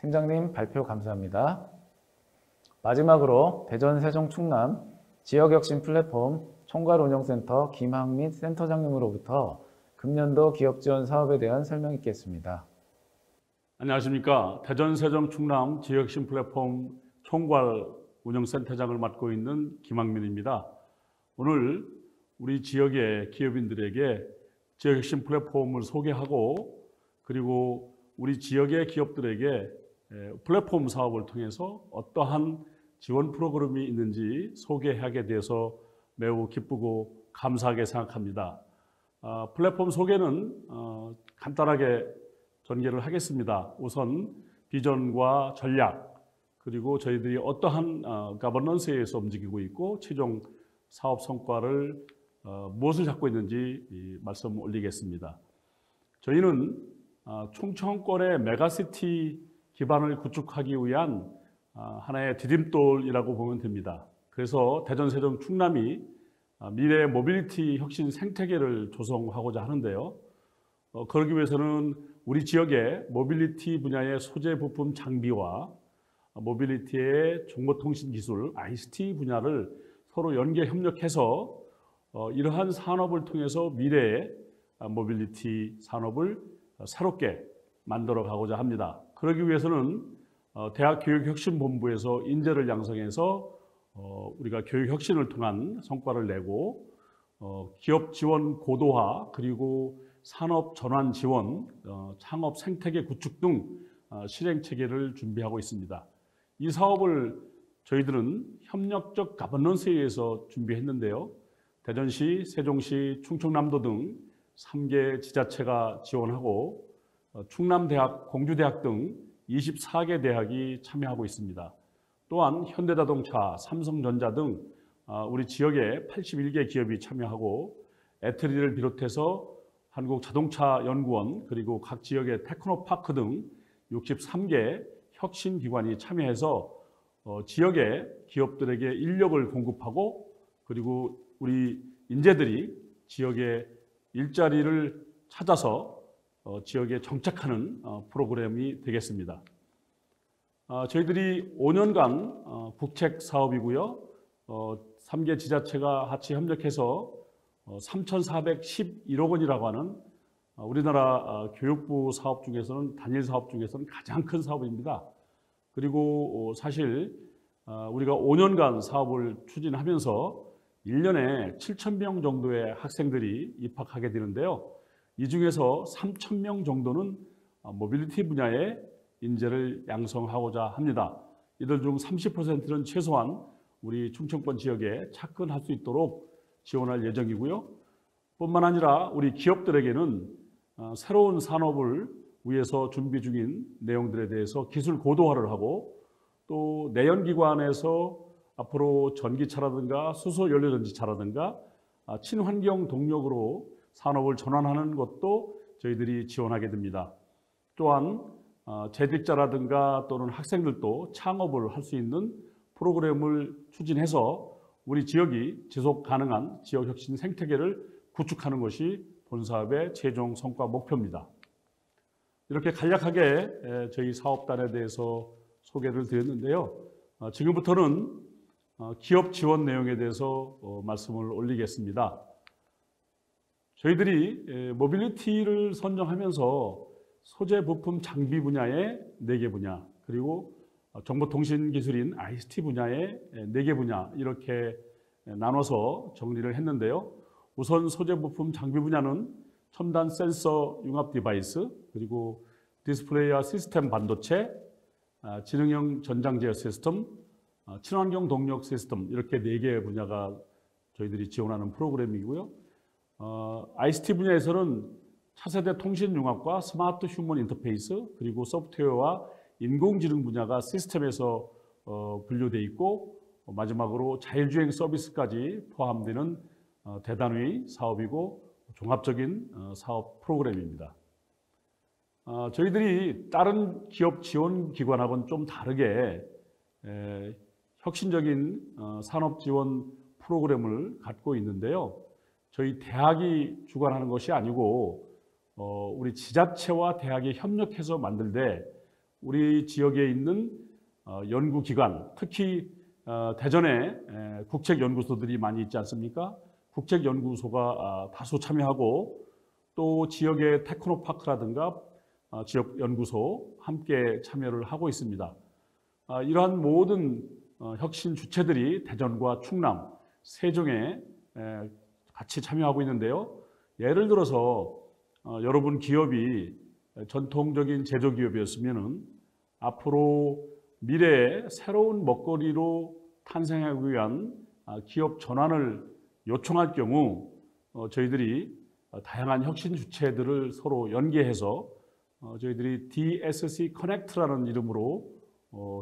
팀장님 발표 감사합니다. 마지막으로 대전, 세종, 충남 지역혁신 플랫폼 총괄운영센터 김항민 센터장님으로부터 금년도 기업지원 사업에 대한 설명이 있겠습니다. 안녕하십니까. 대전, 세종, 충남 지역혁신 플랫폼 총괄운영센터장을 맡고 있는 김항민입니다. 오늘 우리 지역의 기업인들에게 지역혁신 플랫폼을 소개하고 그리고 우리 지역의 기업들에게 플랫폼 사업을 통해서 어떠한 지원 프로그램이 있는지 소개하게 돼서 매우 기쁘고 감사하게 생각합니다. 플랫폼 소개는 간단하게 전개를 하겠습니다. 우선 비전과 전략 그리고 저희들이 어떠한 가버넌스에서 움직이고 있고 최종 사업 성과를 무엇을 잡고 있는지 말씀 올리겠습니다. 저희는 충청권의 메가시티 기반을 구축하기 위한 하나의 디딤돌이라고 보면 됩니다. 그래서 대전, 세종, 충남이 미래 모빌리티 혁신 생태계를 조성하고자 하는데요. 그러기 위해서는 우리 지역의 모빌리티 분야의 소재 부품 장비와 모빌리티의 정보통신 기술 ICT 분야를 서로 연계 협력해서 이러한 산업을 통해서 미래의 모빌리티 산업을 새롭게 만들어 가고자 합니다. 그러기 위해서는 대학교육혁신본부에서 인재를 양성해서 우리가 교육혁신을 통한 성과를 내고 기업 지원 고도화 그리고 산업 전환 지원, 창업 생태계 구축 등 실행 체계를 준비하고 있습니다. 이 사업을 저희들은 협력적 가버넌스에 의해서 준비했는데요. 대전시, 세종시, 충청남도 등 3개 지자체가 지원하고 충남대학, 공주대학 등 24개 대학이 참여하고 있습니다. 또한 현대자동차, 삼성전자 등 우리 지역에 81개 기업이 참여하고 애트리를 비롯해서 한국자동차연구원 그리고 각 지역의 테크노파크 등 63개 혁신기관이 참여해서 지역의 기업들에게 인력을 공급하고 그리고 우리 인재들이 지역의 일자리를 찾아서 지역에 정착하는 프로그램이 되겠습니다. 저희들이 5년간 국책 사업이고요. 3개 지자체가 같이 협력해서 3,411억 원이라고 하는 우리나라 교육부 사업 중에서는 단일 사업 중에서는 가장 큰 사업입니다. 그리고 사실 우리가 5년간 사업을 추진하면서 1년에 7,000명 정도의 학생들이 입학하게 되는데요. 이 중에서 3,000명 정도는 모빌리티 분야의 인재를 양성하고자 합니다. 이들 중 30%는 최소한 우리 충청권 지역에 착근할 수 있도록 지원할 예정이고요. 뿐만 아니라 우리 기업들에게는 새로운 산업을 위해서 준비 중인 내용들에 대해서 기술 고도화를 하고 또 내연기관에서 앞으로 전기차라든가 수소연료전지차라든가 친환경 동력으로 산업을 전환하는 것도 저희들이 지원하게 됩니다. 또한 재직자라든가 또는 학생들도 창업을 할 수 있는 프로그램을 추진해서 우리 지역이 지속 가능한 지역혁신 생태계를 구축하는 것이 본사업의 최종 성과 목표입니다. 이렇게 간략하게 저희 사업단에 대해서 소개를 드렸는데요. 지금부터는 기업 지원 내용에 대해서 말씀을 올리겠습니다. 저희들이 모빌리티를 선정하면서 소재, 부품, 장비 분야의 4개 분야 그리고 정보통신기술인 ICT 분야의 4개 분야 이렇게 나눠서 정리를 했는데요. 우선 소재, 부품, 장비 분야는 첨단 센서 융합 디바이스 그리고 디스플레이와 시스템 반도체, 지능형 전장 제어 시스템, 친환경 동력 시스템 이렇게 4개 분야가 저희들이 지원하는 프로그램이고요. ICT 분야에서는 차세대 통신 융합과 스마트 휴먼 인터페이스 그리고 소프트웨어와 인공지능 분야가 시스템에서 분류되어 있고 마지막으로 자율주행 서비스까지 포함되는 대단위 사업이고 종합적인 사업 프로그램입니다. 저희들이 다른 기업 지원 기관하고는 좀 다르게 혁신적인 산업 지원 프로그램을 갖고 있는데요. 저희 대학이 주관하는 것이 아니고 우리 지자체와 대학이 협력해서 만들되 우리 지역에 있는 연구기관, 특히 대전에 국책연구소들이 많이 있지 않습니까? 국책연구소가 다수 참여하고 또 지역의 테크노파크라든가 지역연구소 함께 참여를 하고 있습니다. 이러한 모든 혁신 주체들이 대전과 충남, 세종에 같이 참여하고 있는데요. 예를 들어서 여러분 기업이 전통적인 제조기업이었으면 앞으로 미래의 새로운 먹거리로 탄생하기 위한 기업 전환을 요청할 경우 저희들이 다양한 혁신 주체들을 서로 연계해서 저희들이 DSC 커넥트라는 이름으로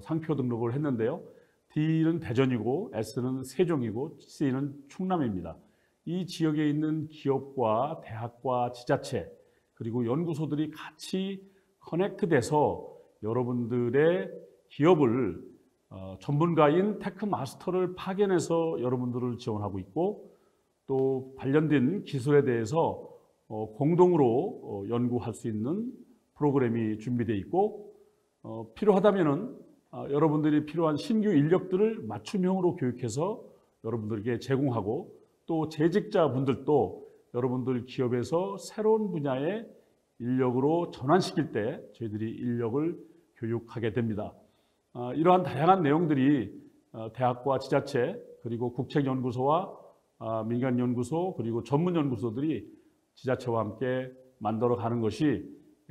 상표 등록을 했는데요. D는 대전이고 S는 세종이고 C는 충남입니다. 이 지역에 있는 기업과 대학과 지자체 그리고 연구소들이 같이 커넥트돼서 여러분들의 기업을 전문가인 테크 마스터를 파견해서 여러분들을 지원하고 있고 또 관련된 기술에 대해서 공동으로 연구할 수 있는 프로그램이 준비되어 있고 필요하다면은 여러분들이 필요한 신규 인력들을 맞춤형으로 교육해서 여러분들에게 제공하고 또 재직자분들도 여러분들 기업에서 새로운 분야의 인력으로 전환시킬 때 저희들이 인력을 교육하게 됩니다. 이러한 다양한 내용들이 대학과 지자체 그리고 국책연구소와 민간연구소 그리고 전문연구소들이 지자체와 함께 만들어가는 것이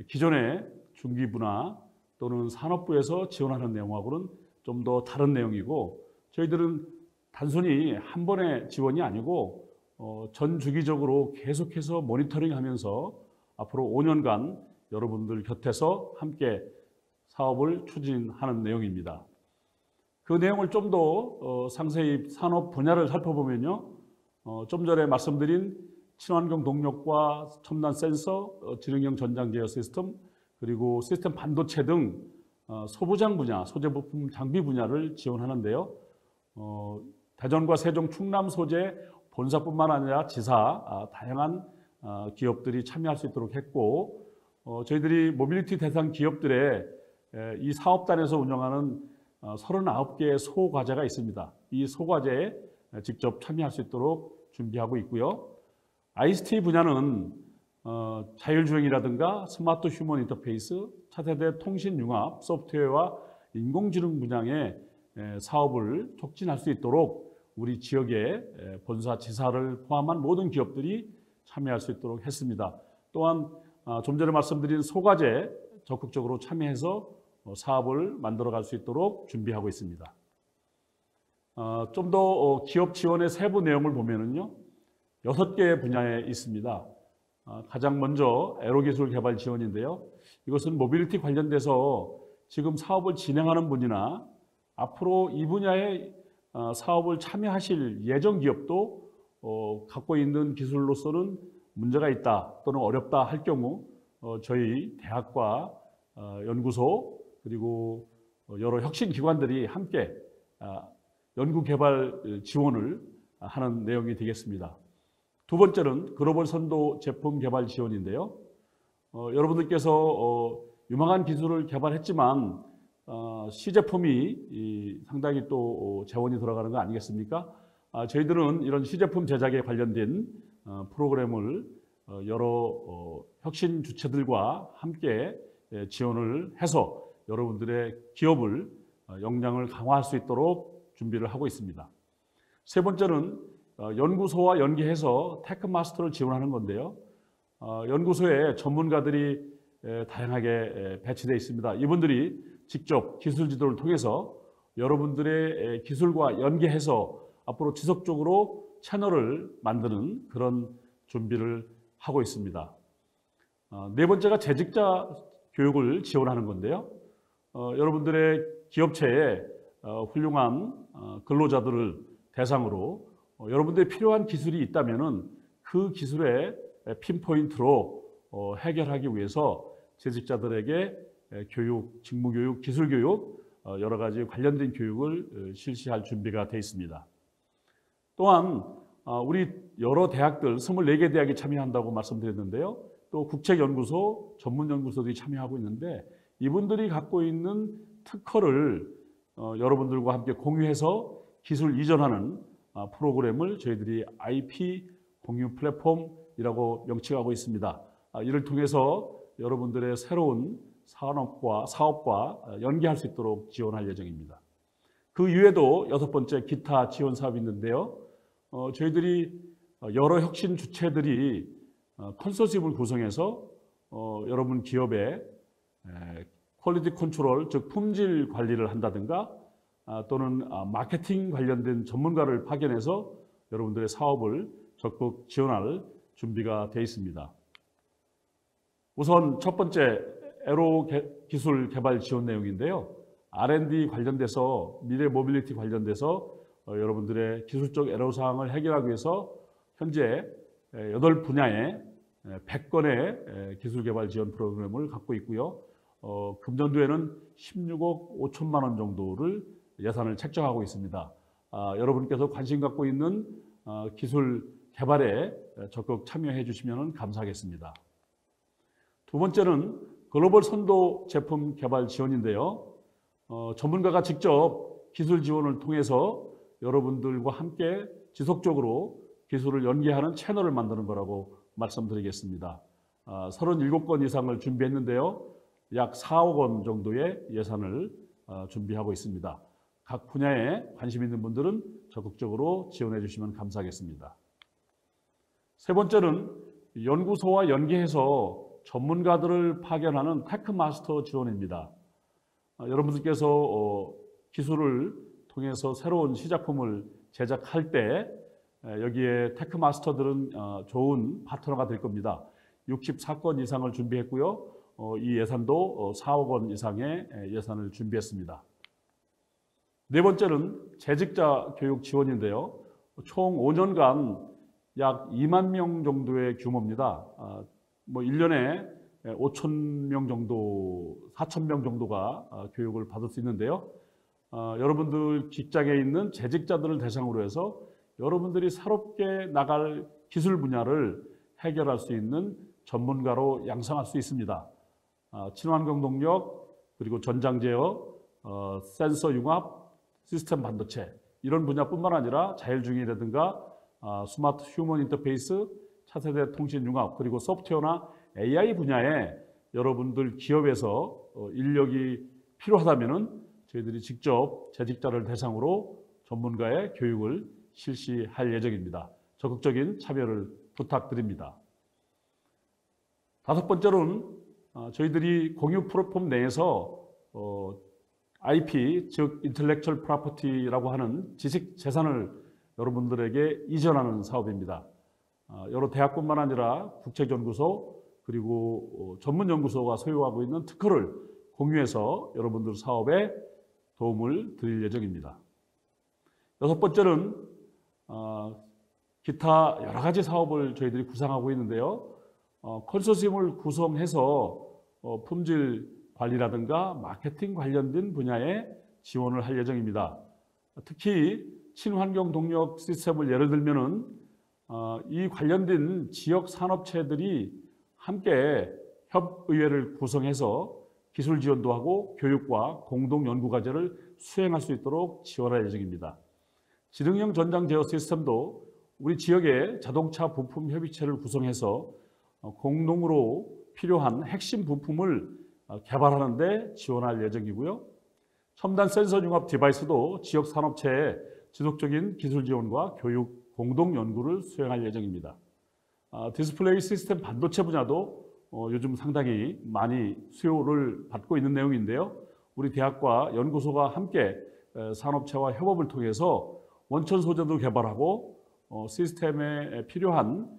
기존의 중기부나 또는 산업부에서 지원하는 내용하고는 좀 더 다른 내용이고, 저희들은 단순히 한 번의 지원이 아니고 전 주기적으로 계속해서 모니터링하면서 앞으로 5년간 여러분들 곁에서 함께 사업을 추진하는 내용입니다. 그 내용을 좀 더 상세히 산업 분야를 살펴보면요, 좀 전에 말씀드린 친환경 동력과 첨단 센서, 지능형 전장 제어 시스템, 그리고 시스템 반도체 등 소부장 분야, 소재 부품 장비 분야를 지원하는데요. 대전과 세종, 충남 소재 본사뿐만 아니라 지사 다양한 기업들이 참여할 수 있도록 했고, 저희들이 모빌리티 대상 기업들의 이 사업단에서 운영하는 39개의 소과제가 있습니다. 이 소과제에 직접 참여할 수 있도록 준비하고 있고요. ICT 분야는 자율주행이라든가 스마트 휴먼 인터페이스, 차세대 통신 융합, 소프트웨어와 인공지능 분야의 사업을 촉진할 수 있도록 우리 지역의 본사, 지사를 포함한 모든 기업들이 참여할 수 있도록 했습니다. 또한 좀 전에 말씀드린 소과제 적극적으로 참여해서 사업을 만들어갈 수 있도록 준비하고 있습니다. 좀 더 기업 지원의 세부 내용을 보면은요, 6개 분야에 있습니다. 가장 먼저 에로기술 개발 지원인데요. 이것은 모빌리티 관련돼서 지금 사업을 진행하는 분이나 앞으로 이 분야에 사업을 참여하실 예정 기업도 갖고 있는 기술로서는 문제가 있다 또는 어렵다 할 경우 저희 대학과 연구소 그리고 여러 혁신기관들이 함께 연구개발 지원을 하는 내용이 되겠습니다. 두 번째는 글로벌 선도 제품 개발 지원인데요. 여러분들께서 유망한 기술을 개발했지만 시제품이 상당히 또 재원이 들어가는 거 아니겠습니까? 저희들은 이런 시제품 제작에 관련된 프로그램을 여러 혁신 주체들과 함께 지원을 해서 여러분들의 기업을 역량을 강화할 수 있도록 준비를 하고 있습니다. 세 번째는 연구소와 연계해서 테크마스터를 지원하는 건데요. 연구소에 전문가들이 다양하게 배치되어 있습니다. 이분들이 직접 기술 지도를 통해서 여러분들의 기술과 연계해서 앞으로 지속적으로 채널을 만드는 그런 준비를 하고 있습니다. 네 번째가 재직자 교육을 지원하는 건데요. 여러분들의 기업체에 훌륭한 근로자들을 대상으로 여러분들이 필요한 기술이 있다면은 그 기술의 핀포인트로 해결하기 위해서 재직자들에게 교육, 직무교육, 기술교육 여러 가지 관련된 교육을 실시할 준비가 되어 있습니다. 또한 우리 여러 대학들 24개 대학이 참여한다고 말씀드렸는데요. 또 국책연구소, 전문연구소들이 참여하고 있는데 이분들이 갖고 있는 특허를 여러분들과 함께 공유해서 기술 이전하는 프로그램을 저희들이 IP 공유 플랫폼이라고 명칭하고 있습니다. 이를 통해서 여러분들의 새로운 사업과 연계할 수 있도록 지원할 예정입니다. 그 이외에도 6번째 기타 지원 사업이 있는데요. 저희들이 여러 혁신 주체들이 컨소시엄을 구성해서 여러분 기업의 퀄리티 컨트롤, 즉 품질 관리를 한다든가 또는 마케팅 관련된 전문가를 파견해서 여러분들의 사업을 적극 지원할 준비가 되어 있습니다. 우선 첫 번째 에로 기술 개발 지원 내용인데요. R&D 관련돼서 미래 모빌리티 관련돼서 여러분들의 기술적 애로사항을 해결하기 위해서 현재 8분야의 100건의 기술 개발 지원 프로그램을 갖고 있고요. 금년도에는 16억 5천만 원 정도를 예산을 책정하고 있습니다. 여러분께서 관심 갖고 있는 기술 개발에 적극 참여해 주시면 감사하겠습니다. 두 번째는 글로벌 선도 제품 개발 지원인데요. 전문가가 직접 기술 지원을 통해서 여러분들과 함께 지속적으로 기술을 연계하는 채널을 만드는 거라고 말씀드리겠습니다. 37건 이상을 준비했는데요. 약 4억 원 정도의 예산을 준비하고 있습니다. 각 분야에 관심 있는 분들은 적극적으로 지원해 주시면 감사하겠습니다. 세 번째는 연구소와 연계해서 전문가들을 파견하는 테크마스터 지원입니다. 여러분들께서 기술을 통해서 새로운 시작품을 제작할 때 여기에 테크마스터들은 좋은 파트너가 될 겁니다. 64건 이상을 준비했고요. 이 예산도 4억 원 이상의 예산을 준비했습니다. 네 번째는 재직자 교육 지원인데요. 총 5년간 약 2만 명 정도의 규모입니다. 1년에 5천 명 정도, 4천 명 정도가 교육을 받을 수 있는데요. 여러분들 직장에 있는 재직자들을 대상으로 해서 여러분들이 새롭게 나갈 기술 분야를 해결할 수 있는 전문가로 양성할 수 있습니다. 친환경 동력, 그리고 전장 제어, 센서 융합, 시스템 반도체 이런 분야뿐만 아니라 자율주행이라든가 스마트 휴먼 인터페이스, 차세대 통신 융합, 그리고 소프트웨어나 AI 분야에 여러분들 기업에서 인력이 필요하다면은 저희들이 직접 재직자를 대상으로 전문가의 교육을 실시할 예정입니다. 적극적인 참여를 부탁드립니다. 다섯 번째로는 저희들이 공유 플랫폼 내에서 IP, 즉 인텔렉츄얼 프로퍼티라고 하는 지식 재산을 여러분들에게 이전하는 사업입니다. 여러 대학뿐만 아니라 국책연구소 그리고 전문연구소가 소유하고 있는 특허를 공유해서 여러분들 사업에 도움을 드릴 예정입니다. 여섯 번째는 기타 여러 가지 사업을 저희들이 구상하고 있는데요. 컨소시엄을 구성해서 품질 관리라든가 마케팅 관련된 분야에 지원을 할 예정입니다. 특히 친환경 동력 시스템을 예를 들면은 이 관련된 지역 산업체들이 함께 협의회를 구성해서 기술 지원도 하고 교육과 공동 연구 과제를 수행할 수 있도록 지원할 예정입니다. 지능형 전장 제어 시스템도 우리 지역의 자동차 부품 협의체를 구성해서 공동으로 필요한 핵심 부품을 개발하는 데 지원할 예정이고요. 첨단 센서 융합 디바이스도 지역 산업체에 지속적인 기술 지원과 교육, 공동 연구를 수행할 예정입니다. 디스플레이 시스템 반도체 분야도 요즘 상당히 많이 수요를 받고 있는 내용인데요. 우리 대학과 연구소가 함께 산업체와 협업을 통해서 원천 소재도 개발하고 시스템에 필요한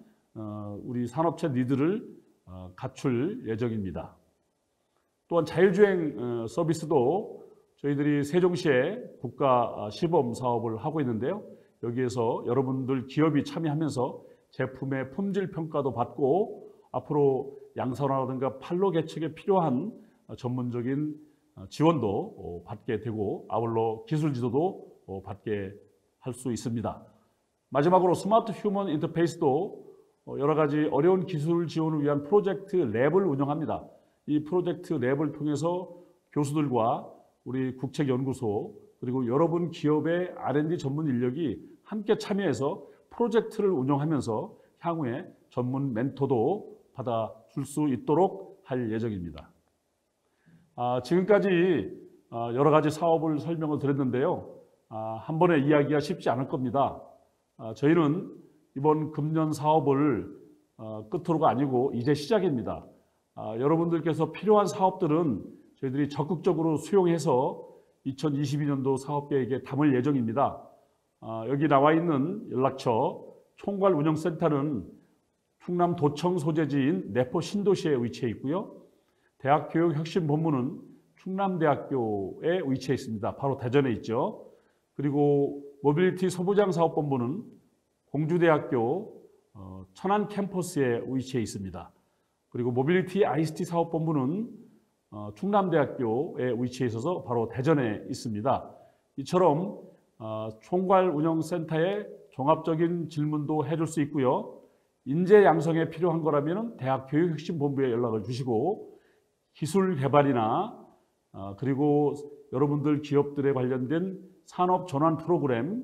우리 산업체 니드를 갖출 예정입니다. 또한 자율주행 서비스도 저희들이 세종시에 국가 시범 사업을 하고 있는데요. 여기에서 여러분들 기업이 참여하면서 제품의 품질 평가도 받고 앞으로 양산화라든가 판로 개척에 필요한 전문적인 지원도 받게 되고 아울러 기술 지도도 받게 할 수 있습니다. 마지막으로 스마트 휴먼 인터페이스도 여러 가지 어려운 기술 지원을 위한 프로젝트 랩을 운영합니다. 이 프로젝트 랩을 통해서 교수들과 우리 국책연구소 그리고 여러분 기업의 R&D 전문 인력이 함께 참여해서 프로젝트를 운영하면서 향후에 전문 멘토도 받아줄 수 있도록 할 예정입니다. 지금까지 여러 가지 사업을 설명을 드렸는데요. 한 번에 이야기가 쉽지 않을 겁니다. 저희는 이번 금년 사업을 끝으로가 아니고 이제 시작입니다. 여러분들께서 필요한 사업들은 저희들이 적극적으로 수용해서 2022년도 사업계획에 담을 예정입니다. 여기 나와 있는 연락처 총괄운영센터는 충남 도청 소재지인 내포 신도시에 위치해 있고요. 대학교육혁신본부는 충남대학교에 위치해 있습니다. 바로 대전에 있죠. 그리고 모빌리티 소부장 사업본부는 공주대학교 천안 캠퍼스에 위치해 있습니다. 그리고 모빌리티 ICT 사업본부는 충남대학교에 위치해 있어서 바로 대전에 있습니다. 이처럼 총괄운영센터에 종합적인 질문도 해줄 수 있고요. 인재 양성에 필요한 거라면 대학교육혁신본부에 연락을 주시고 기술 개발이나 그리고 여러분들 기업들에 관련된 산업 전환 프로그램,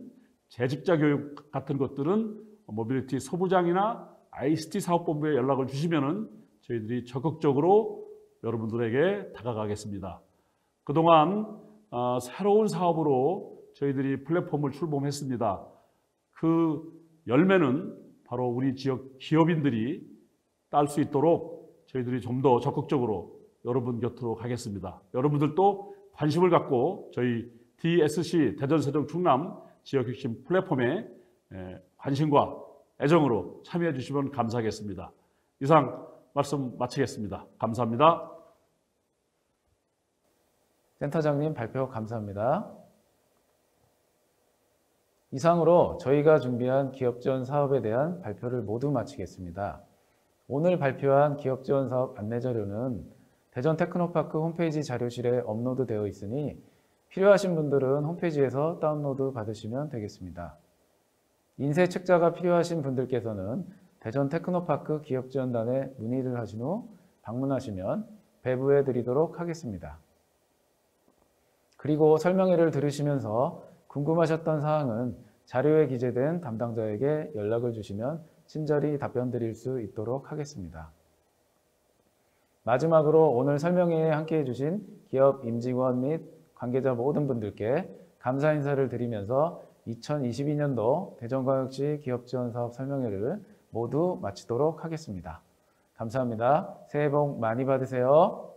재직자 교육 같은 것들은 모빌리티 소부장이나 ICT 사업본부에 연락을 주시면은 저희들이 적극적으로 여러분들에게 다가가겠습니다. 그동안 새로운 사업으로 저희들이 플랫폼을 출범했습니다. 그 열매는 바로 우리 지역 기업인들이 딸 수 있도록 저희들이 좀 더 적극적으로 여러분 곁으로 가겠습니다. 여러분들도 관심을 갖고 저희 DSC 대전, 세종, 충남 지역혁신 플랫폼에 관심과 애정으로 참여해 주시면 감사하겠습니다. 이상 말씀 마치겠습니다. 감사합니다. 센터장님 발표 감사합니다. 이상으로 저희가 준비한 기업지원 사업에 대한 발표를 모두 마치겠습니다. 오늘 발표한 기업지원 사업 안내자료는 대전 테크노파크 홈페이지 자료실에 업로드되어 있으니 필요하신 분들은 홈페이지에서 다운로드 받으시면 되겠습니다. 인쇄 책자가 필요하신 분들께서는 대전 테크노파크 기업지원단에 문의를 하신 후 방문하시면 배부해 드리도록 하겠습니다. 그리고 설명회를 들으시면서 궁금하셨던 사항은 자료에 기재된 담당자에게 연락을 주시면 친절히 답변 드릴 수 있도록 하겠습니다. 마지막으로 오늘 설명회에 함께해 주신 기업 임직원 및 관계자 모든 분들께 감사 인사를 드리면서 2022년도 대전광역시 기업지원사업 설명회를 모두 마치도록 하겠습니다. 감사합니다. 새해 복 많이 받으세요.